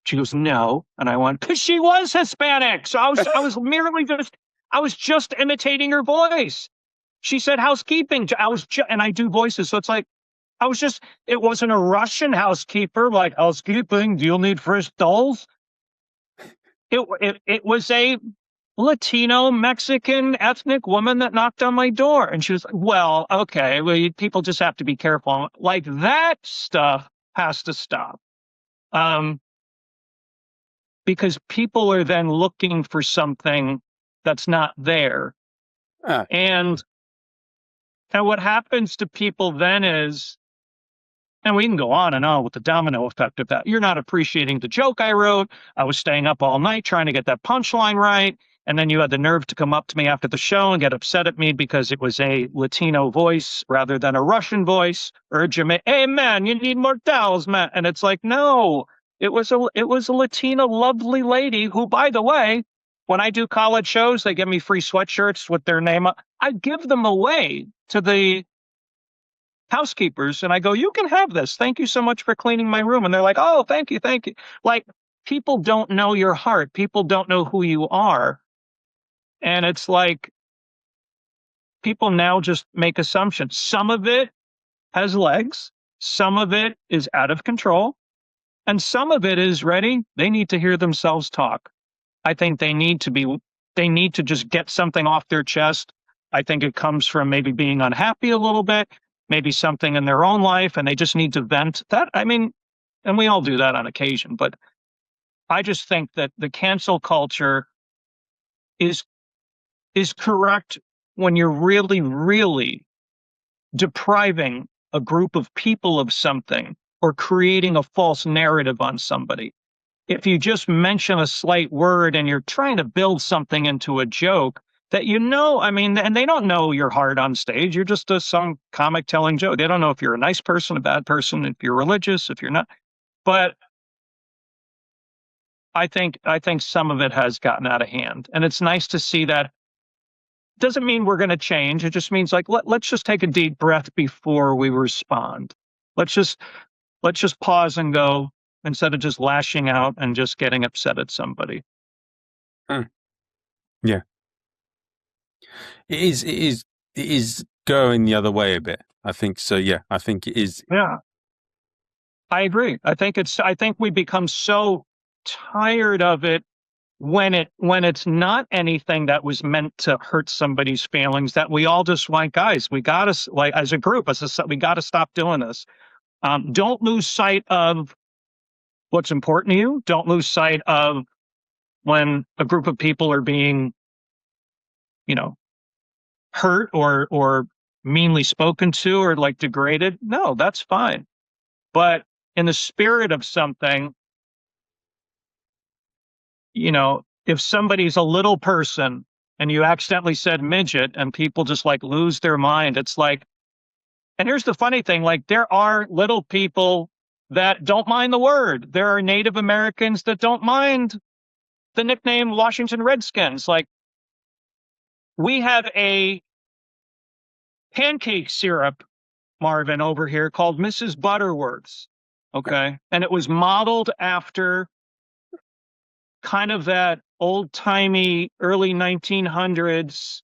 She goes, no. And I went, because she was Hispanic. So I was just imitating her voice. She said housekeeping. And I do voices. So it's like, it wasn't a Russian housekeeper, like housekeeping. Do you need fresh dolls? It was a Latino, Mexican, ethnic woman that knocked on my door. And she was like, well, okay, people just have to be careful. Like that stuff has to stop. Because people are then looking for something that's not there. Ah, And what happens to people then is, and we can go on and on with the domino effect of that. You're not appreciating the joke I wrote. I was staying up all night trying to get that punchline right. And then you had the nerve to come up to me after the show and get upset at me because it was a Latino voice rather than a Russian voice or a Jamaican. Hey, man, you need more towels, man. And it's like, no, it was a Latina lovely lady who, by the way, when I do college shows, they give me free sweatshirts with their name. I give them away to the housekeepers and I go, you can have this. Thank you so much for cleaning my room. And they're like, oh, thank you. Thank you. Like people don't know your heart. People don't know who you are. And it's like people now just make assumptions. Some of it has legs. Some of it is out of control. And some of it is ready. They need to hear themselves talk. I think they need to just get something off their chest. I think it comes from maybe being unhappy a little bit, maybe something in their own life, and they just need to vent that. I mean, and we all do that on occasion, but I just think that the cancel culture is correct when you're really, really depriving a group of people of something or creating a false narrative on somebody. If you just mention a slight word and you're trying to build something into a joke that I mean, and they don't know your heart on stage. You're just some comic telling joke. They don't know if you're a nice person, a bad person, if you're religious, if you're not. But I think some of it has gotten out of hand. And it's nice to see that. Doesn't mean we're going to change. It just means like let's just take a deep breath before we respond. Let's just pause and go instead of just lashing out and just getting upset at somebody. yeah, it is. It is. It is going the other way a bit. I think so. Yeah, I think it is. Yeah, I agree. I think we become so tired of it when it's not anything that was meant to hurt somebody's feelings that we all just like, guys, we got to, like, as a group, we got to stop doing this. Don't lose sight of what's important to you. Don't lose sight of when a group of people are being, hurt or meanly spoken to or like degraded. No, that's fine. But in the spirit of something, if somebody's a little person and you accidentally said midget and people just like lose their mind, it's like, And here's the funny thing, like there are little people that don't mind the word. There are Native Americans that don't mind the nickname Washington Redskins. Like we have a pancake syrup, Marvin, over here called Mrs. Butterworth's. Okay. And it was modeled after kind of that old timey early 1900s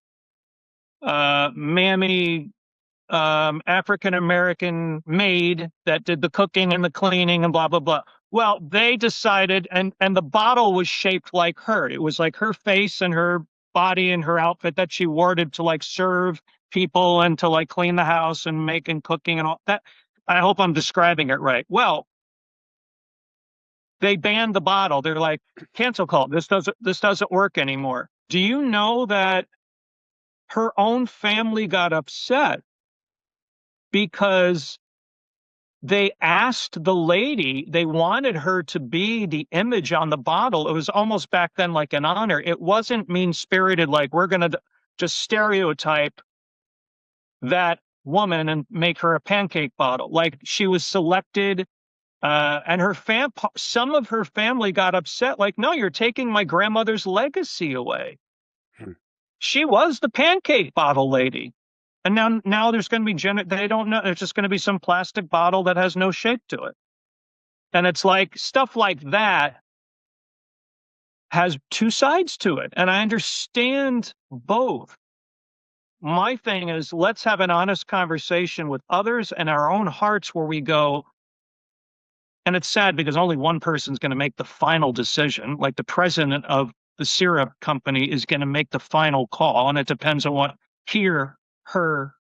mammy African American maid that did the cooking and the cleaning and blah blah blah. Well, they decided, and the bottle was shaped like her. It was like her face and her body and her outfit that she wore to like serve people and to like clean the house and making cooking and all that. I hope I'm describing it right. Well, they banned the bottle. They're like, cancel cult. This doesn't work anymore. Do you know that her own family got upset because they asked the lady, they wanted her to be the image on the bottle. It was almost back then like an honor. It wasn't mean spirited, like we're going to just stereotype that woman and make her a pancake bottle. Like she was selected, and some of her family got upset, like, no, you're taking my grandmother's legacy away. Hmm. She was the pancake bottle lady. And now there's going to be they don't know. There's just going to be some plastic bottle that has no shape to it. And it's like stuff like that has two sides to it. And I understand both. My thing is, let's have an honest conversation with others and our own hearts where we go, and it's sad because only one person's going to make the final decision. Like the president of the syrup company is going to make the final call, and it depends on what he or her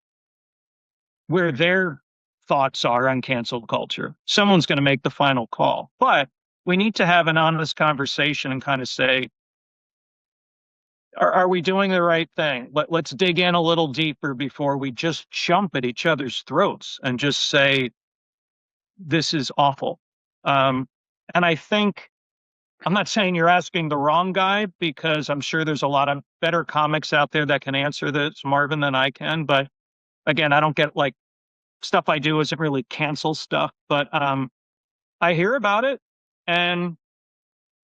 where their thoughts are on cancel culture. Someone's going to make the final call. But we need to have an honest conversation and kind of say, are we doing the right thing? Let's dig in a little deeper before we just jump at each other's throats and just say, this is awful. And I think, I'm not saying you're asking the wrong guy, because I'm sure there's a lot of better comics out there that can answer this, Marvin, than I can. But again, I don't get like, stuff I do isn't really cancel stuff, but I hear about it, and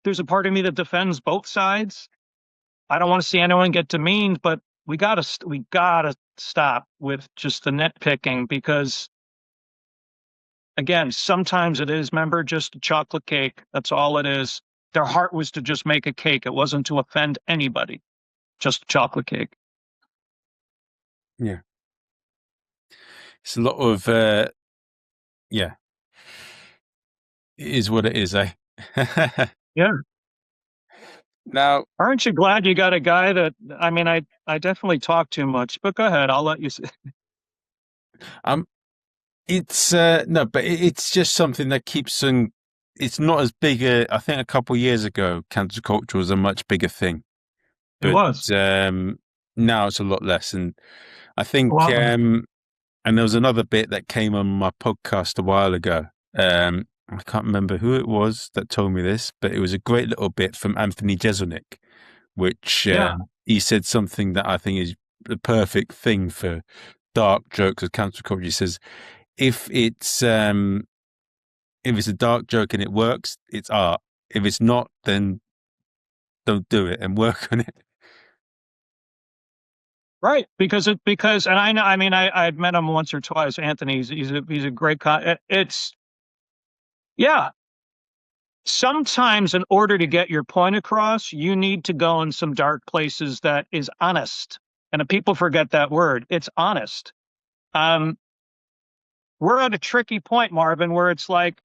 there's a part of me that defends both sides. I don't want to see anyone get demeaned, but we gotta stop with just the nitpicking, because again, sometimes it is, remember, just a chocolate cake. That's all it is. Their heart was to just make a cake. It wasn't to offend anybody. Just a chocolate cake. Yeah. It's a lot of, yeah, it is what it is, eh? Yeah. Now, Aren't you glad you got a guy that, I mean, I definitely talk too much, but go ahead. I'll let you say. um, it's no, but it's just something that keeps on. It's not as big I think a couple of years ago, cancel culture was a much bigger thing, It but was. now it's a lot less. And I A think, lot less. and there was another bit that came on my podcast a while ago. I can't remember who it was that told me this, but it was a great little bit from Anthony Jeselnik, which Yeah. he said something that I think is the perfect thing for dark jokes of cancel culture. He says, if it's um, if it's a dark joke and it works, it's art. If it's not, then don't do it and work on it. Right. Because and I know, I mean, I've met him once or twice. Anthony, he's a great it's, yeah. Sometimes in order to get your point across, you need to go in some dark places that is honest. And if people forget that word, it's honest. Um, we're at a tricky point, Marvin, where it's like,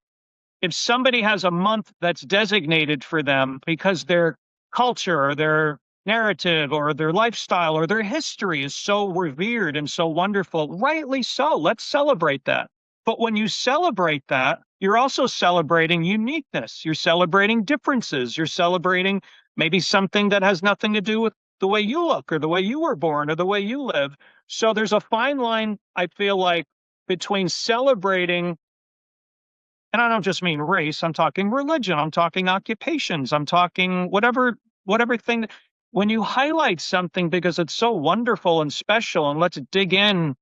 if somebody has a month that's designated for them because their culture or their narrative or their lifestyle or their history is so revered and so wonderful, rightly so, let's celebrate that. But when you celebrate that, you're also celebrating uniqueness. You're celebrating differences. You're celebrating maybe something that has nothing to do with the way you look or the way you were born or the way you live. So there's a fine line, I feel like, between celebrating, and I don't just mean race, I'm talking religion, I'm talking occupations, I'm talking whatever thing. When you highlight something because it's so wonderful and special, and let's dig in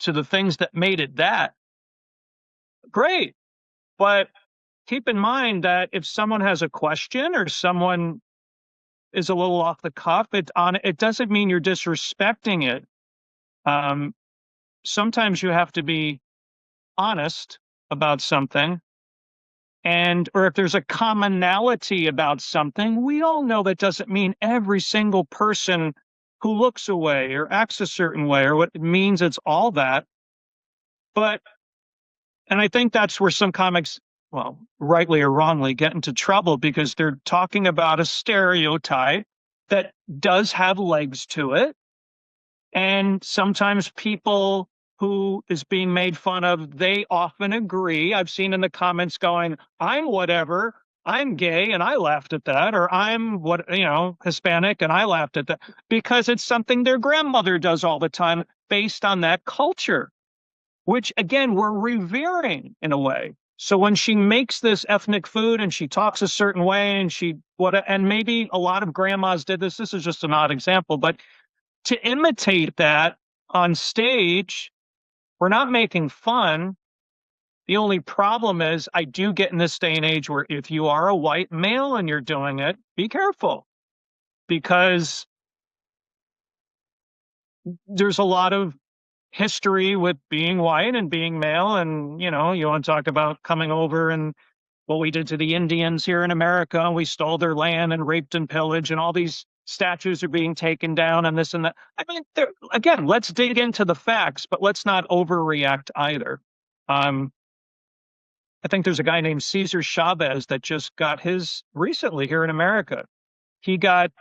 to the things that made it that, great. But keep in mind that if someone has a question or someone is a little off the cuff, it doesn't mean you're disrespecting it. Um, Sometimes you have to be honest about something, and or if there's a commonality about something, we all know that doesn't mean every single person who looks away or acts a certain way or what it means it's all that. But and I think that's where some comics, well, rightly or wrongly, get into trouble because they're talking about a stereotype that does have legs to it. And sometimes people who is being made fun of, they often agree. I've seen in the comments going, I'm whatever, I'm gay and I laughed at that, or I'm Hispanic and I laughed at that because it's something their grandmother does all the time based on that culture, which again, we're revering in a way. So when she makes this ethnic food and she talks a certain way and maybe a lot of grandmas did this, this is just an odd example, but to imitate that on stage, we're not making fun. The only problem is I do get in this day and age where if you are a white male and you're doing it, be careful because there's a lot of history with being white and being male. And, you want to talk about coming over and what we did to the Indians here in America. And we stole their land and raped and pillaged, and all these statues are being taken down and this and that. I mean, again, let's dig into the facts, but let's not overreact either. I think there's a guy named Cesar Chavez that just got his recently here in America. He got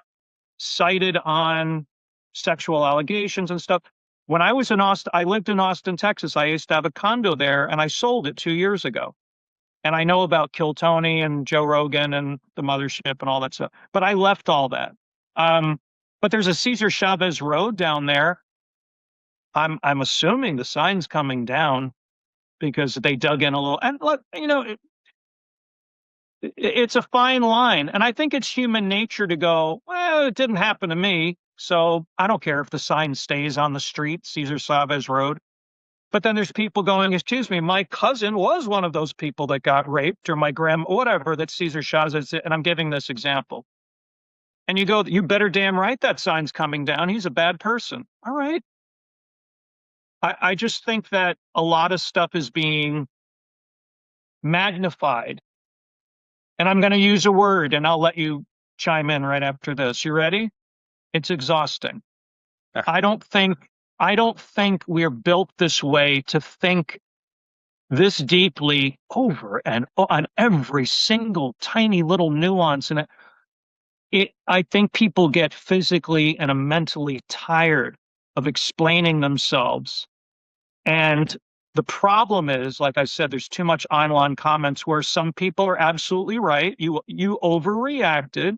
cited on sexual allegations and stuff. When I was in Austin, I lived in Austin, Texas. I used to have a condo there and I sold it 2 years ago. And I know about Kill Tony and Joe Rogan and the mothership and all that stuff, but I left all that. But there's a Cesar Chavez Road down there. I'm assuming the sign's coming down because they dug in a little. And look, it's a fine line, and I think it's human nature to go, well, it didn't happen to me, so I don't care if the sign stays on the street, Cesar Chavez Road. But then there's people going, excuse me, my cousin was one of those people that got raped, or my grandma, whatever, that Cesar Chavez, and I'm giving this example. And you go, you better damn right that sign's coming down. He's a bad person. All right. I just think that a lot of stuff is being magnified. And I'm going to use a word and I'll let you chime in right after this. You ready? It's exhausting. I don't think we're built this way to think this deeply over and on every single tiny little nuance. And I think people get physically and mentally tired of explaining themselves. And the problem is, like I said, there's too much online comments where some people are absolutely right. You overreacted.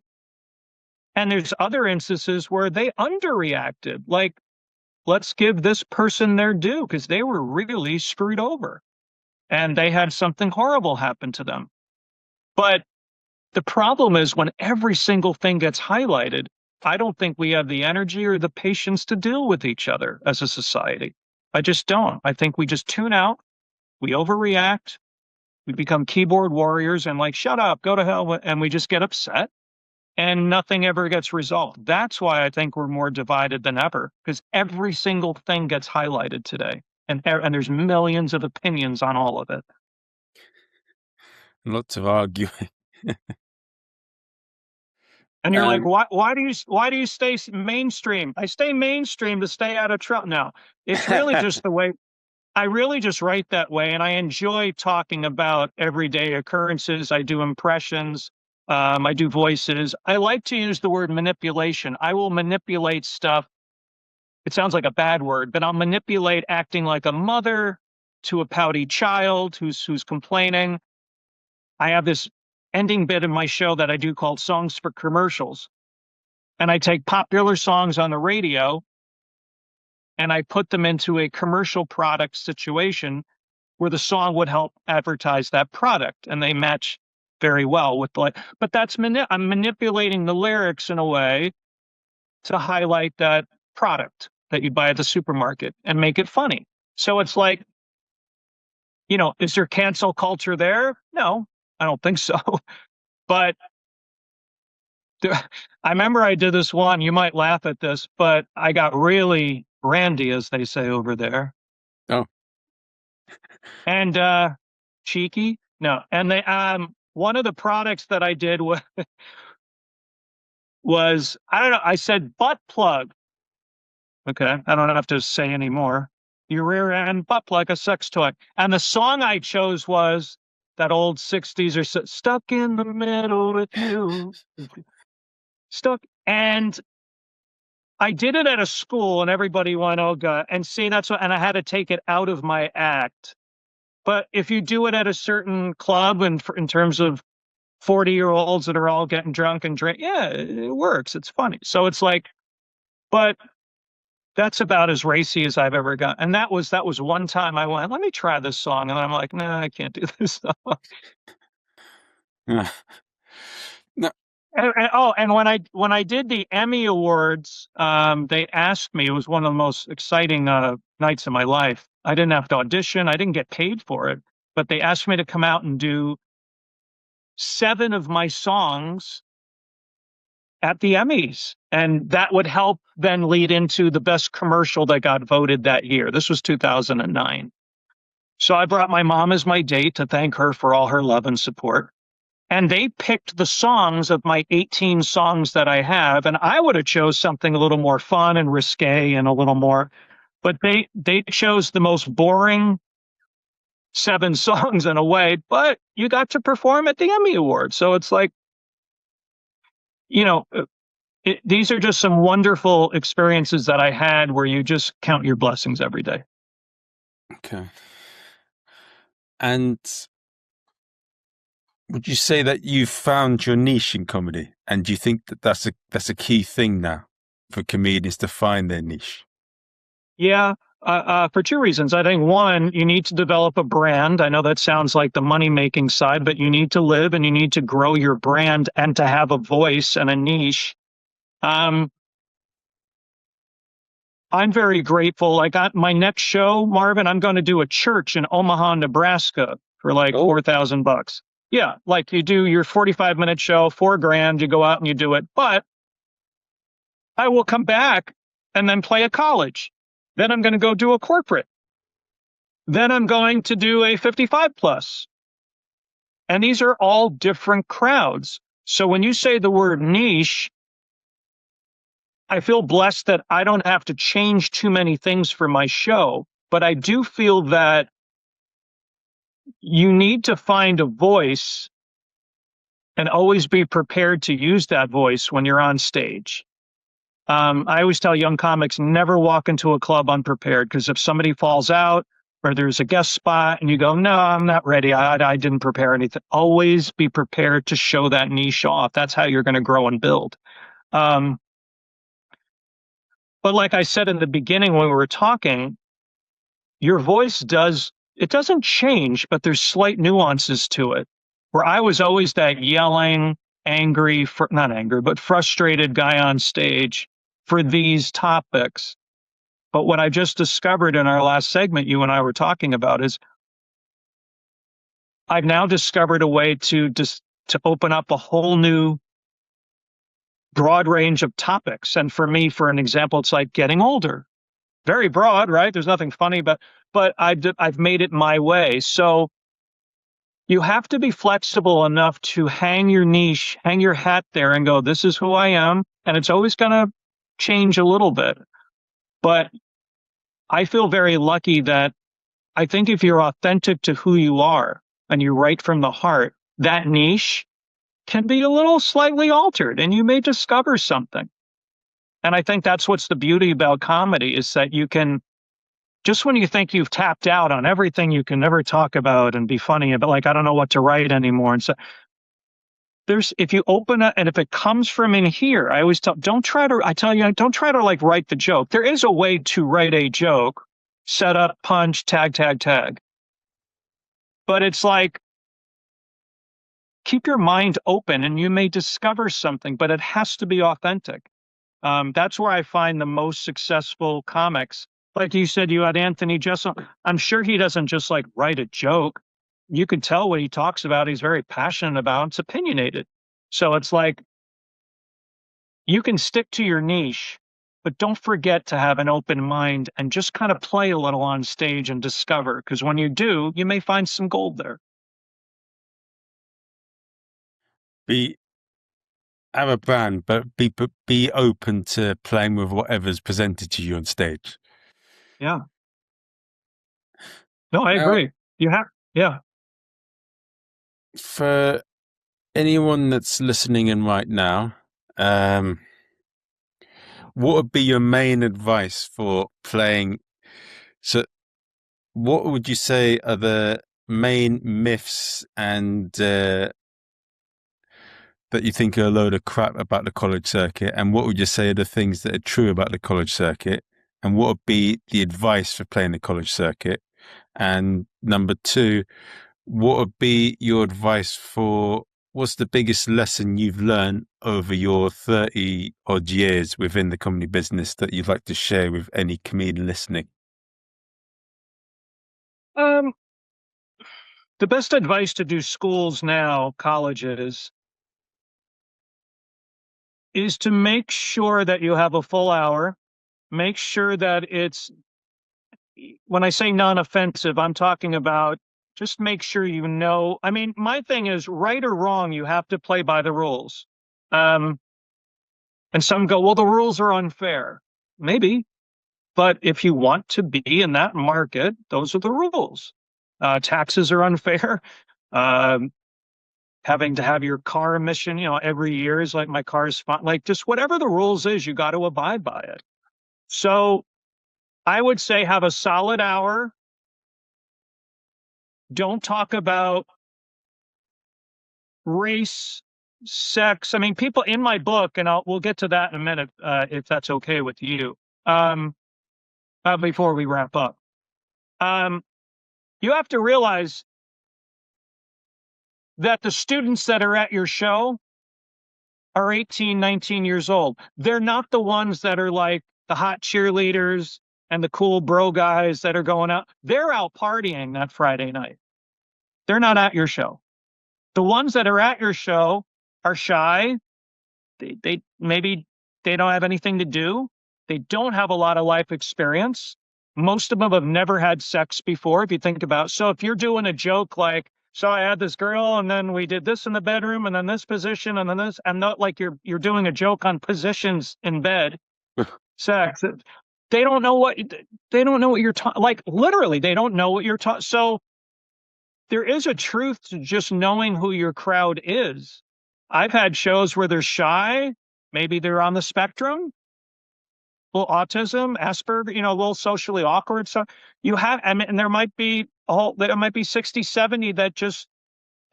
And there's other instances where they underreacted. Like, let's give this person their due because they were really screwed over and they had something horrible happen to them. But the problem is when every single thing gets highlighted, I don't think we have the energy or the patience to deal with each other as a society. I just don't. I think we just tune out, we overreact, we become keyboard warriors and like, shut up, go to hell, and we just get upset and nothing ever gets resolved. That's why I think we're more divided than ever because every single thing gets highlighted today. And there's millions of opinions on all of it. Lots of arguing. And you're like, Um, why do you stay mainstream? I stay mainstream to stay out of trouble. No, it's really just the way I really just write that way. And I enjoy talking about everyday occurrences. I do impressions. I do voices. I like to use the word manipulation. I will manipulate stuff. It sounds like a bad word, but I'll manipulate acting like a mother to a pouty child who's complaining. I have this ending bit in my show that I do called Songs for Commercials. And I take popular songs on the radio and I put them into a commercial product situation where the song would help advertise that product. And they match very well with but I'm manipulating the lyrics in a way to highlight that product that you buy at the supermarket and make it funny. So it's like, is there cancel culture there? No, I don't think so. But I remember I did this one. You might laugh at this, but I got really randy, as they say over there, Oh, and cheeky. No, and they one of the products that I did was I don't know. I said butt plug. Okay, I don't have to say anymore. Your rear end butt plug, a sex toy, and the song I chose was that old '60s or stuck in the middle with you, stuck. And I did it at a school, and everybody went, "Oh God!" And see, that's what, and I had to take it out of my act. But if you do it at a certain club, and in terms of 40-year-olds that are all getting drunk and drink, yeah, it works. It's funny. So it's like, but that's about as racy as I've ever got. And that was one time I went, let me try this song, and I'm like, no, I can't do this song. yeah. No, And when I did the Emmy Awards, they asked me. It was one of the most exciting nights of my life. I didn't have to audition. I didn't get paid for it, but they asked me to come out and do 7 of my songs at the Emmys, and that would help then lead into the best commercial that got voted that year. This was 2009. So I brought my mom as my date to thank her for all her love and support. And they picked the songs of my 18 songs that I have, and I would have chose something a little more fun and risque and a little more, but they chose the most boring 7 songs in a way, but you got to perform at the Emmy Awards. So it's like, you know, these are just some wonderful experiences that I had where you just count your blessings every day. okay. And would you say that you've found your niche in comedy? And do you think that that's a key thing now for comedians to find their niche? Yeah, for 2 reasons. I think one, you need to develop a brand. I know that sounds like the money making side, but you need to live and you need to grow your brand and to have a voice and a niche. Um, I'm very grateful. I got my next show, Marvin. I'm going to do a church in Omaha, Nebraska for like Oh, $4,000. Yeah, like you do your 45-minute show, 4 grand, you go out and you do it. But I will come back and then play a college. Then I'm going to go do a corporate. Then I'm going to do a 55 plus. And these are all different crowds. So when you say the word niche, I feel blessed that I don't have to change too many things for my show. But I do feel that you need to find a voice and always be prepared to use that voice when you're on stage. I always tell young comics, never walk into a club unprepared, because if somebody falls out or there's a guest spot and you go, no, I'm not ready, I didn't prepare anything, always be prepared to show that niche off. That's how you're going to grow and build. Um, but like I said in the beginning when we were talking, your voice doesn't change, but there's slight nuances to it. Where I was always that yelling, angry, not angry, but frustrated guy on stage for these topics. But what I just discovered in our last segment, you and I were talking about, is I've now discovered a way to open up a whole new broad range of topics. And for me, for an example, it's like getting older. Very broad, right? There's nothing funny, but I've made it my way. So you have to be flexible enough to hang your niche, hang your hat there and go, this is who I am. And it's always going to change a little bit. But I feel very lucky that I think if you're authentic to who you are and you write from the heart, that niche can be a little slightly altered and you may discover something. And I think that's what's the beauty about comedy, is that you can, just when you think you've tapped out on everything you can never talk about and be funny about, like, I don't know what to write anymore. And so if you open it, and if it comes from in here, I always don't try to like write the joke. There is a way to write a joke, set up, punch, tag, tag, tag. But it's like, keep your mind open and you may discover something, but it has to be authentic. That's where I find the most successful comics. like you said, you had Anthony Jeselnik. I'm sure he doesn't just like write a joke. You can tell what he talks about. He's very passionate about. It's opinionated. So it's like you can stick to your niche, but don't forget to have an open mind and just kind of play a little on stage and discover. Because when you do, you may find some gold there. Be Have a brand, but be open to playing with whatever's presented to you on stage. Yeah. No, I Now, agree. You have, yeah. for anyone that's listening in right now, um, what would be your main advice for playing? So, what would you say are the main myths and that you think are a load of crap about the college circuit? And what would you say are the things that are true about the college circuit? And what would be the advice for playing the college circuit? And number two, what would be your advice for what's the biggest lesson you've learned over your 30 odd years within the comedy business that you'd like to share with any comedian listening? Um, the best advice to do schools now, colleges, is to make sure that you have a full hour. Make sure that it's, when I say non-offensive, I'm talking about just make sure you know. I mean, my thing is right or wrong, you have to play by the rules. Um, and some go, well, the rules are unfair. Maybe, but if you want to be in that market, those are the rules. Taxes are unfair. Um, Having to have your car emission, every year is like my car's fine. Like just whatever the rules is, you got to abide by it. So I would say have a solid hour. Don't talk about race, sex. I mean, people in my book, and we'll get to that in a minute, if that's okay with you. Um, Before we wrap up, um, you have to realize that the students that are at your show are 18, 19 years old. They're not the ones that are like the hot cheerleaders and the cool bro guys that are going out. They're out partying that Friday night. They're not at your show. The ones that are at your show are shy. They maybe they don't have anything to do. They don't have a lot of life experience. Most of them have never had sex before. If you think about, so if you're doing a joke like, so I had this girl and then we did this in the bedroom and then this position and then this, and not like you're doing a joke on positions in bed, sex. They don't know what they don't know what you're talking. Like literally, they don't know what you're talking. So there is a truth to just knowing who your crowd is. I've had shows where they're shy, maybe they're on the spectrum, a little autism, Asperger, a little socially awkward. So you have, I mean, and there might be 60, 70 that just,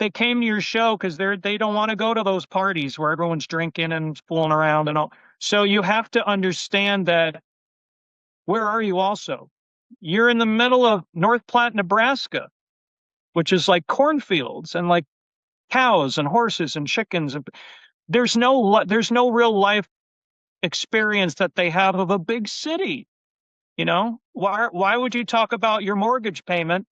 they came to your show because they don't want to go to those parties where everyone's drinking and fooling around and all. So you have to understand that where are you also? You're in the middle of North Platte, Nebraska, which is like cornfields and like cows and horses and chickens. There's no real life experience that they have of a big city. Why would you talk about your mortgage payment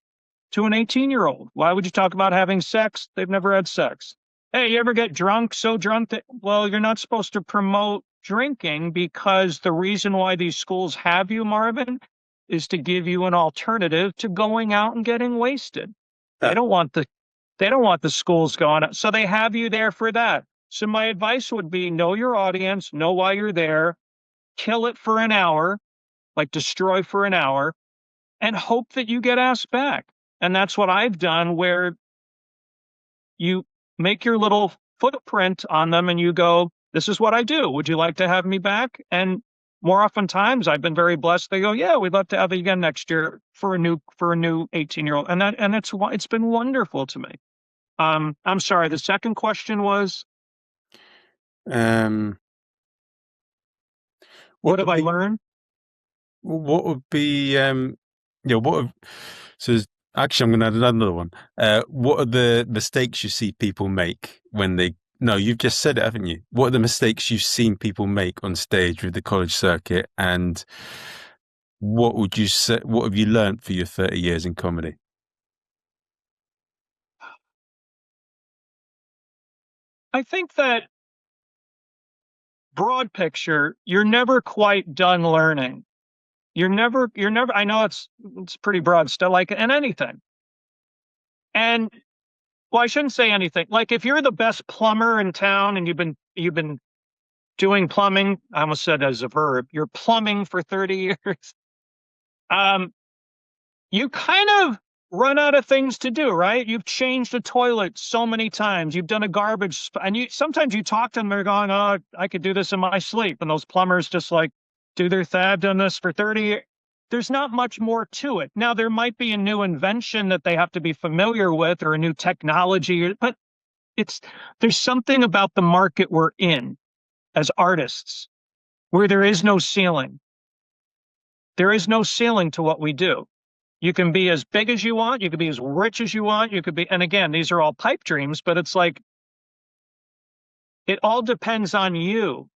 to an 18-year-old? Why would you talk about having sex? They've never had sex. Hey, you ever get drunk, so drunk that, well, you're not supposed to promote drinking because the reason why these schools have you, Marvin, is to give you an alternative to going out and getting wasted. They don't want the they don't want the schools going out. So they have you there for that. So my advice would be know your audience, know why you're there, kill it for an hour, like destroy for an hour, and hope that you get asked back. And that's what I've done, where you make your little footprint on them and you go, this is what I do. Would you like to have me back? And more oftentimes I've been very blessed. They go, yeah, we'd love to have you again next year for a new 18-year-old. And it's been wonderful to me. I'm sorry, the second question was, Um, what what have would I be, learned? what would be, yeah, so actually, I'm going to add another one. What are the mistakes you see people make when no, you've just said it, haven't you? What are the mistakes you've seen people make on stage with the college circuit? And what would you say? What have you learned for your 30 years in comedy? I think that broad picture, you're never quite done learning. You're never, I know it's pretty broad still, like in anything. And well, I shouldn't say anything. Like if you're the best plumber in town and you've been doing plumbing, I almost said as a verb, you're plumbing for 30 years. Um, you kind of run out of things to do, right? You've changed a toilet so many times. You've done a and you sometimes you talk to them, they're going, "Oh, I could do this in my sleep." And those plumbers just like do their thing. I've done this for 30 years. There's not much more to it. Now, there might be a new invention that they have to be familiar with or a new technology, but it's there's something about the market we're in as artists where there is no ceiling. There is no ceiling to what we do. You can be as big as you want. You can be as rich as you want. You could be, and again, these are all pipe dreams, but it's like, it all depends on you.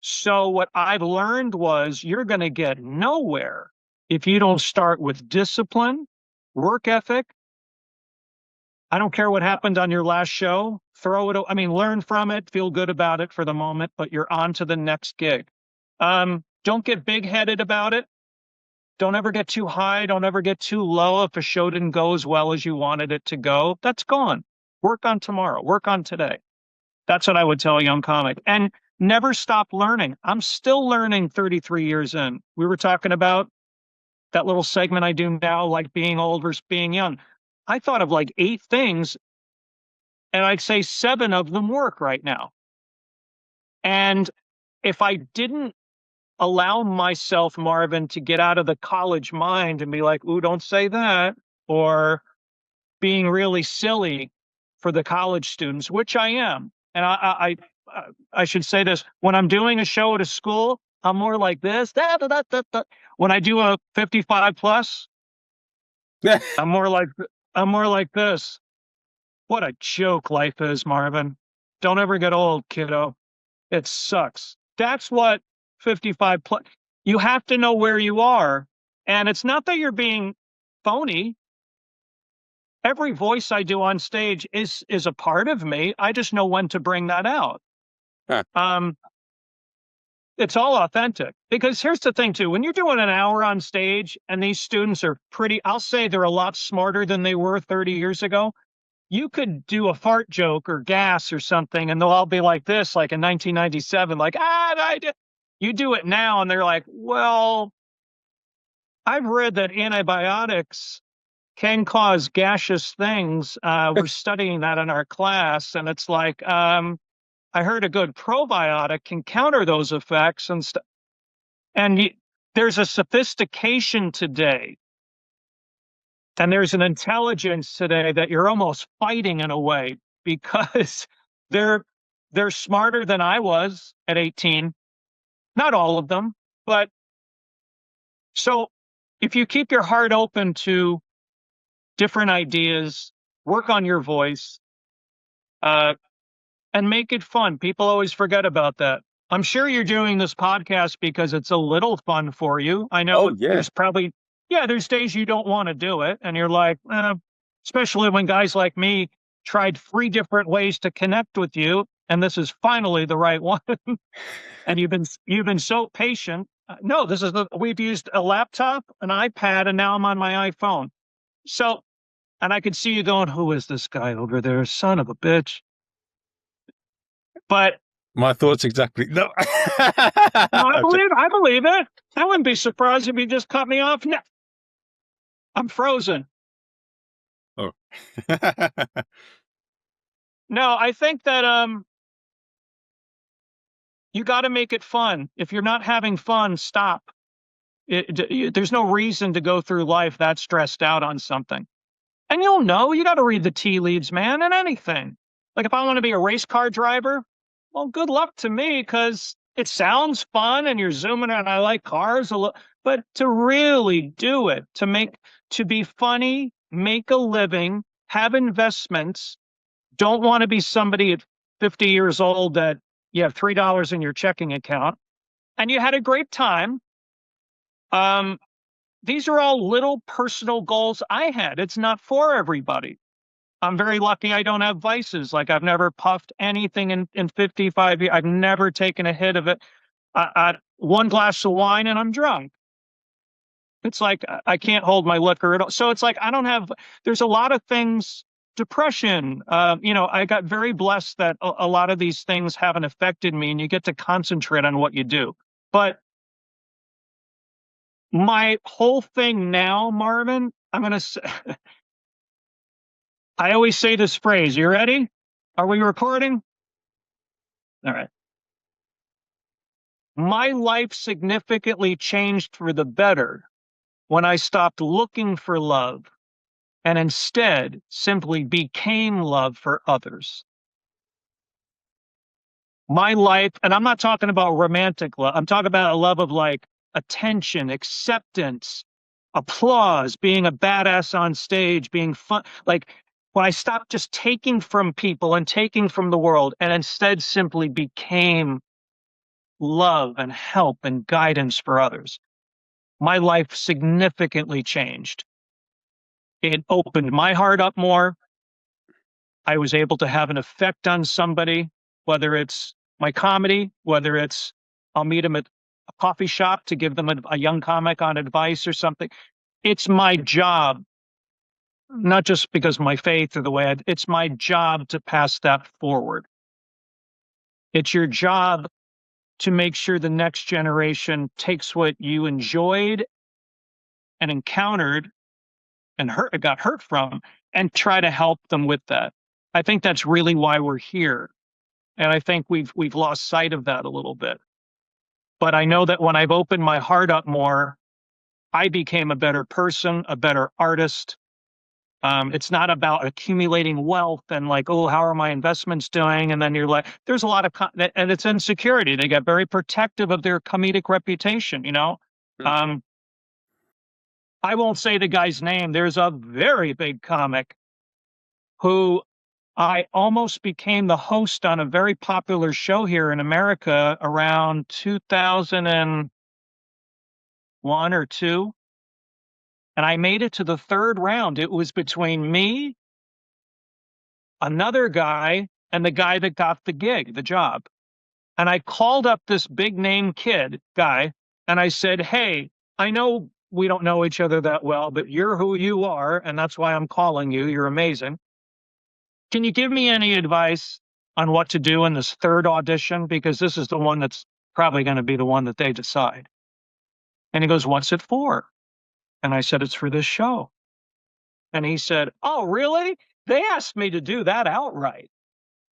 So what I've learned was you're going to get nowhere if you don't start with discipline, work ethic. I don't care what happened on your last show. Throw it. I mean, learn from it, feel good about it for the moment, but you're on to the next gig. Don't get big headed about it. Don't ever get too high. Don't ever get too low. If a show didn't go as well as you wanted it to go, that's gone. Work on tomorrow. Work on today. That's what I would tell a young comic. And never stop learning. I'm still learning 33 years in. We were talking about that little segment I do now, like being old versus being young. I thought of like 8 things, and I'd say 7 of them work right now. And if I didn't allow myself, Marvin, to get out of the college mind and be like, ooh, don't say that, or being really silly for the college students, which I am. And I should say this, when I'm doing a show at a school, I'm more like this. Da, da, da, da, da. When I do a 55 plus, I'm more like I'm more like this. What a joke life is, Marvin. Don't ever get old, kiddo. It sucks. That's what 55 plus. You have to know where you are. And it's not that you're being phony. Every voice I do on stage is a part of me. I just know when to bring that out. Huh. It's all authentic. Because here's the thing, too. When you're doing an hour on stage and these students are pretty, I'll say they're a lot smarter than they were 30 years ago. You could do a fart joke or gas or something, and they'll all be like this, like in 1997, like, you do it now, and they're like, well, I've read that antibiotics can cause gaseous things. We're studying that in our class, and it's like, I heard a good probiotic can counter those effects and stuff. And there's a sophistication today, and there's an intelligence today that you're almost fighting in a way because they're they're smarter than I was at 18. Not all of them, but so if you keep your heart open to different ideas, work on your voice, uh, and make it fun. People always forget about that. I'm sure you're doing this podcast because it's a little fun for you. I know Oh yeah. there's probably, yeah, there's days you don't want to do it. And you're like, especially when guys like me tried 3 different ways to connect with you. And this is finally the right one. And you've been so patient. No, we've used a laptop, an iPad, and now I'm on my iPhone. So, and I could see you going, who is this guy over there? Son of a bitch. But My thoughts exactly. No. no, I I'm just- believe I believe it. I wouldn't be surprised if you just cut me off. No, I'm frozen. oh. No, I think that you got to make it fun. If you're not having fun, stop. There's no reason to go through life that stressed out on something. And you'll know, you got to read the tea leaves, man, in anything. Like if I want to be a race car driver, well, good luck to me because it sounds fun and you're zooming and I like cars a lot. But to really do it, to be funny, make a living, have investments, don't want to be somebody at 50 years old that you have $3 in your checking account and you had a great time. these are all little personal goals I had. It's not for everybody. I'm very lucky I don't have vices. Like I've never puffed anything in 55 years. I've never taken a hit of it. One glass of wine and I'm drunk. It's like I can't hold my liquor at all. So it's like I don't have, there's a lot of things, depression. I got very blessed that a lot of these things haven't affected me and you get to concentrate on what you do. But my whole thing now, Marvin, I'm going to say, I always say this phrase. You ready? Are we recording? All right. My life significantly changed for the better when I stopped looking for love and instead simply became love for others. My life, and I'm not talking about romantic love, I'm talking about a love of like attention, acceptance, applause, being a badass on stage, being fun. Like when I stopped just taking from people and taking from the world and instead simply became love and help and guidance for others, my life significantly changed. It opened my heart up more. I was able to have an effect on somebody, whether it's my comedy, whether it's I'll meet them at a coffee shop to give them a young comic on advice or something. It's my job, not just because of my faith or the way it's my job to pass that forward. It's your job to make sure the next generation takes what you enjoyed and encountered and got hurt from and try to help them with that. I think that's really why we're here. And I think we've lost sight of that a little bit. But I know that when I've opened my heart up more, I became a better person, a better artist. It's not about accumulating wealth and like, oh, how are my investments doing? And then you're like, there's a lot of, and it's insecurity. They get very protective of their comedic reputation, you know? Mm. Um, I won't say the guy's name. There's a very big comic who I almost became the host on a very popular show here in America around 2001 or two. And I made it to the third round. It was between me, another guy, and the guy that got the gig, the job. And I called up this big name guy, and I said, hey, I know we don't know each other that well, but you're who you are. And that's why I'm calling you. You're amazing. Can you give me any advice on what to do in this third audition? Because this is the one that's probably going to be the one that they decide. And he goes, what's it for? And I said, it's for this show. And he said, oh, really? They asked me to do that outright.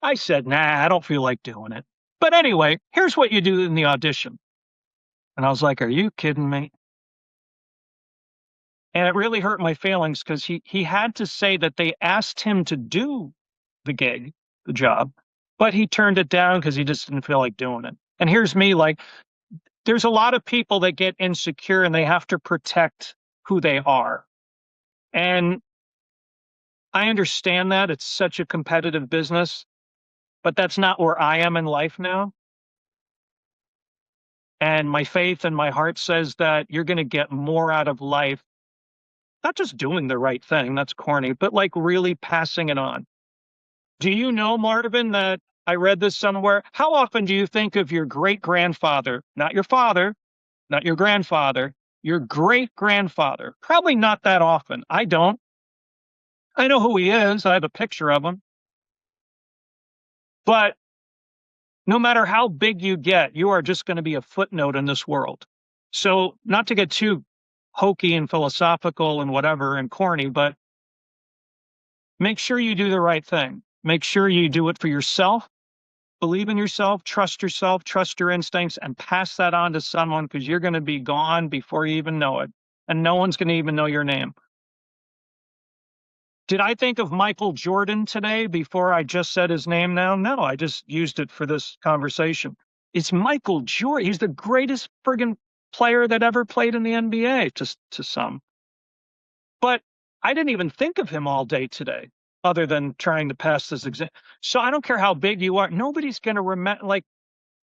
I said, nah, I don't feel like doing it. But anyway, here's what you do in the audition. And I was like, are you kidding me? And it really hurt my feelings because he had to say that they asked him to do the gig, the job, but he turned it down because he just didn't feel like doing it. And here's me like, there's a lot of people that get insecure and they have to protect who they are. And I understand that it's such a competitive business, but that's not where I am in life now. And my faith and my heart says that you're going to get more out of life, not just doing the right thing, that's corny, but like really passing it on. Do you know, Marvin, that I read this somewhere? How often do you think of your great grandfather, not your father, not your grandfather, your great grandfather? Probably not that often. I don't. I know who he is. I have a picture of him. But no matter how big you get, you are just going to be a footnote in this world. So, not to get too hokey and philosophical and whatever and corny, but make sure you do the right thing. Make sure you do it for yourself. Believe in yourself, trust your instincts, and pass that on to someone because you're going to be gone before you even know it. And no one's going to even know your name. Did I think of Michael Jordan today before I just said his name now? No, I just used it for this conversation. It's Michael Jordan. He's the greatest friggin' player that ever played in the NBA to some. But I didn't even think of him all day today, other than trying to pass this exam. So I don't care how big you are. Nobody's going to remember. Like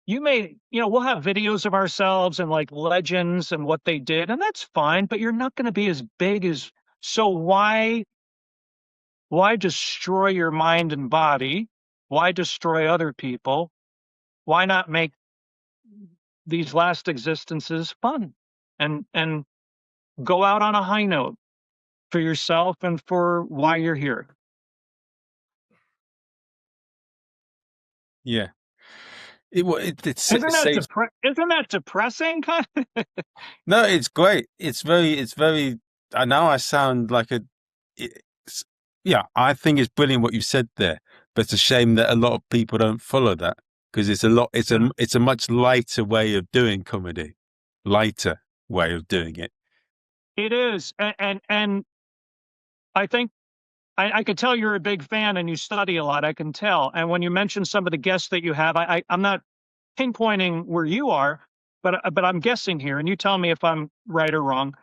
we'll have videos of ourselves and like legends and what they did, and that's fine, but you're not going to be as big as, so why destroy your mind and body? Why destroy other people? Why not make these last existences fun and go out on a high note for yourself and for why you're here? Yeah. It saves. Isn't that depressing? No, it's great. It's very. Now I sound like it's, yeah, I think it's brilliant what you said there, but it's a shame that a lot of people don't follow that because it's a much lighter way of doing comedy, lighter way of doing it. It is, and I think I could tell you're a big fan and you study a lot. I can tell. And when you mention some of the guests that you have, I'm not pinpointing where you are, but I'm guessing here, and you tell me if I'm right or wrong.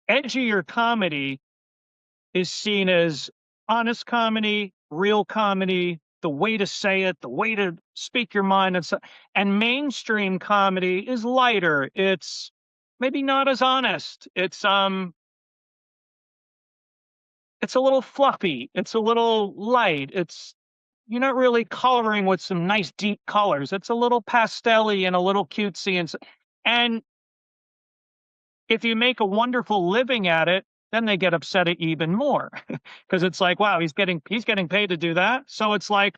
Edgier comedy is seen as honest comedy, real comedy, the way to say it, the way to speak your mind, and mainstream comedy is lighter. It's maybe not as honest. It's a little fluffy. It's a little light. You're not really coloring with some nice deep colors. It's a little pastel-y and a little cutesy, and if you make a wonderful living at it, then they get upset at you even more because it's like, wow, he's getting paid to do that. So it's like,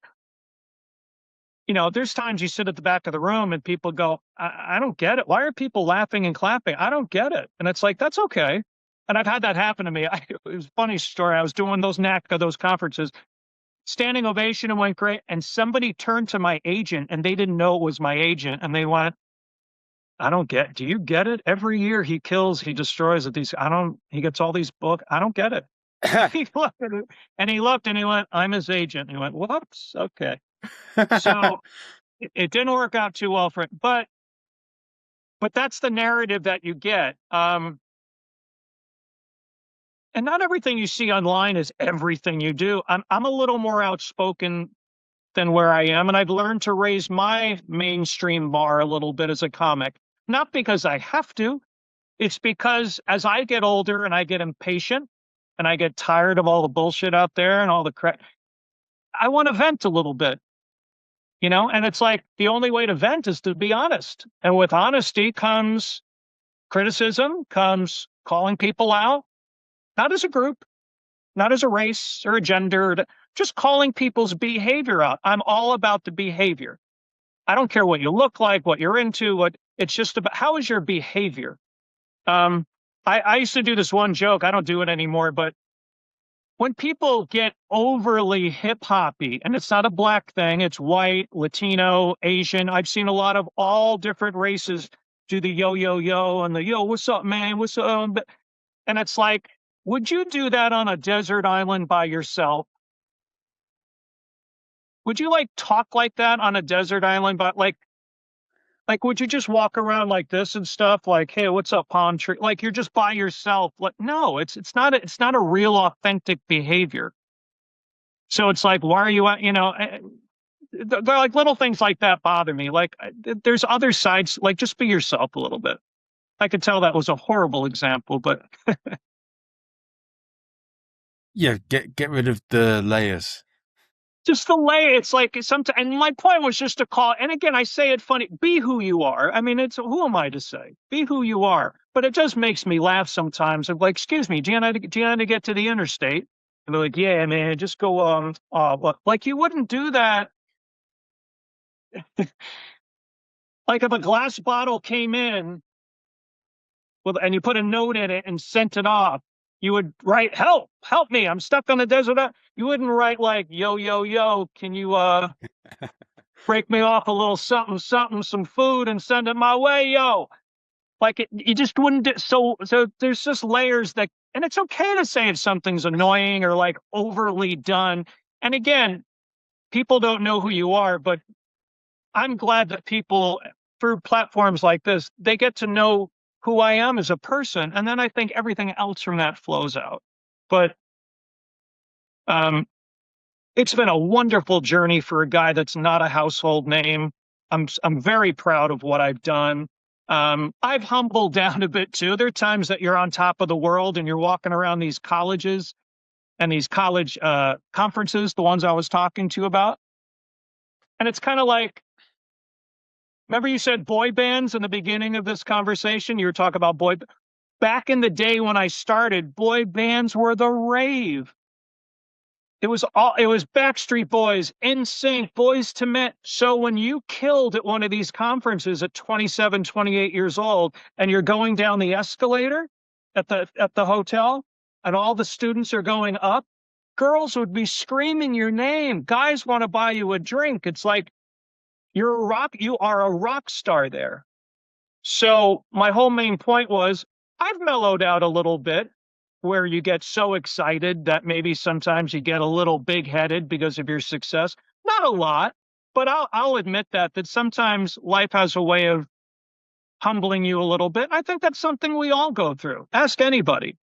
there's times you sit at the back of the room and people go, I don't get it. Why are people laughing and clapping? I don't get it. And it's like, that's okay. And I've had that happen to me. It was a funny story. I was doing those conferences, standing ovation and went great. And somebody turned to my agent and they didn't know it was my agent. And they went, do you get it? Every year he destroys it. He gets all these books. I don't get it. He looked at it and he looked and he went, I'm his agent. And he went, whoops. Okay. So it didn't work out too well for it, but that's the narrative that you get. And not everything you see online is everything you do. I'm a little more outspoken than where I am, and I've learned to raise my mainstream bar a little bit as a comic. Not because I have to, it's because as I get older and I get impatient and I get tired of all the bullshit out there and all the crap, I want to vent a little bit, and it's like the only way to vent is to be honest. And with honesty comes criticism, comes calling people out, not as a group, not as a race or a gender, just calling people's behavior out. I'm all about the behavior. I don't care what you look like, what you're into, it's just about how is your behavior. Um, I used to do this one joke. I don't do it anymore, but when people get overly hip hoppy, and it's not a black thing, it's white, Latino, Asian. I've seen a lot of all different races do the yo, yo, yo, and the yo, what's up, man? What's up? And it's like, would you do that on a desert island by yourself? Would you like talk like that on a desert island? But like, would you just walk around like this and stuff? Like, hey, what's up, palm tree? Like you're just by yourself. Like, no, it's not a real authentic behavior. So it's like, why are you at, they're like little things like that bother me. Like there's other sides, like just be yourself a little bit. I could tell that was a horrible example, but Yeah, get rid of the layers. just the way it's like sometimes, and my point was just to call, and again, I say it funny, be who you are. I mean, who am I to say? Be who you are. But it just makes me laugh sometimes. I'm like, excuse me, do you know how to get to the interstate? And they're like, yeah, man, just go, like you wouldn't do that. Like if a glass bottle came in and you put a note in it and sent it off, you would write, help me, I'm stuck on the desert. You wouldn't write like, yo, yo, yo, can you break me off a little something, something, some food and send it my way, yo. Like you just wouldn't do, so there's just layers and it's okay to say if something's annoying or like overly done. And again, people don't know who you are, but I'm glad that people through platforms like this, they get to know who I am as a person. And then I think everything else from that flows out. But um, it's been a wonderful journey for a guy that's not a household name. I'm very proud of what I've done. I've humbled down a bit too. There are times that you're on top of the world and you're walking around these colleges and these college conferences, the ones I was talking to you about. And it's kind of like, remember you said boy bands in the beginning of this conversation? You were talking about back in the day when I started, boy bands were the rave. It was Backstreet Boys, NSYNC, Boys to Men. So when you killed at one of these conferences at 27, 28 years old, and you're going down the escalator at the hotel, and all the students are going up, girls would be screaming your name. Guys want to buy you a drink. It's like you are a rock star there. So my whole main point was I've mellowed out a little bit where you get so excited that maybe sometimes you get a little big-headed because of your success. Not a lot, but I'll admit that sometimes life has a way of humbling you a little bit. I think that's something we all go through. Ask anybody.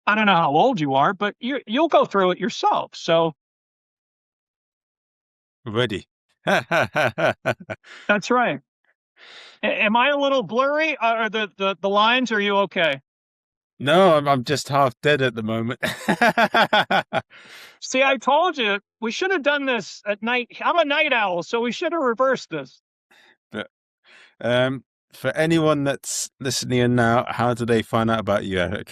I don't know how old you are, but you'll go through it yourself. So Ready. that's right. Am I a little blurry? Are the lines? Are you okay? No, I'm just half dead at the moment. See, I told you we should have done this at night. I'm a night owl, so we should have reversed this. But for anyone that's listening in now, how do they find out about you, Eric?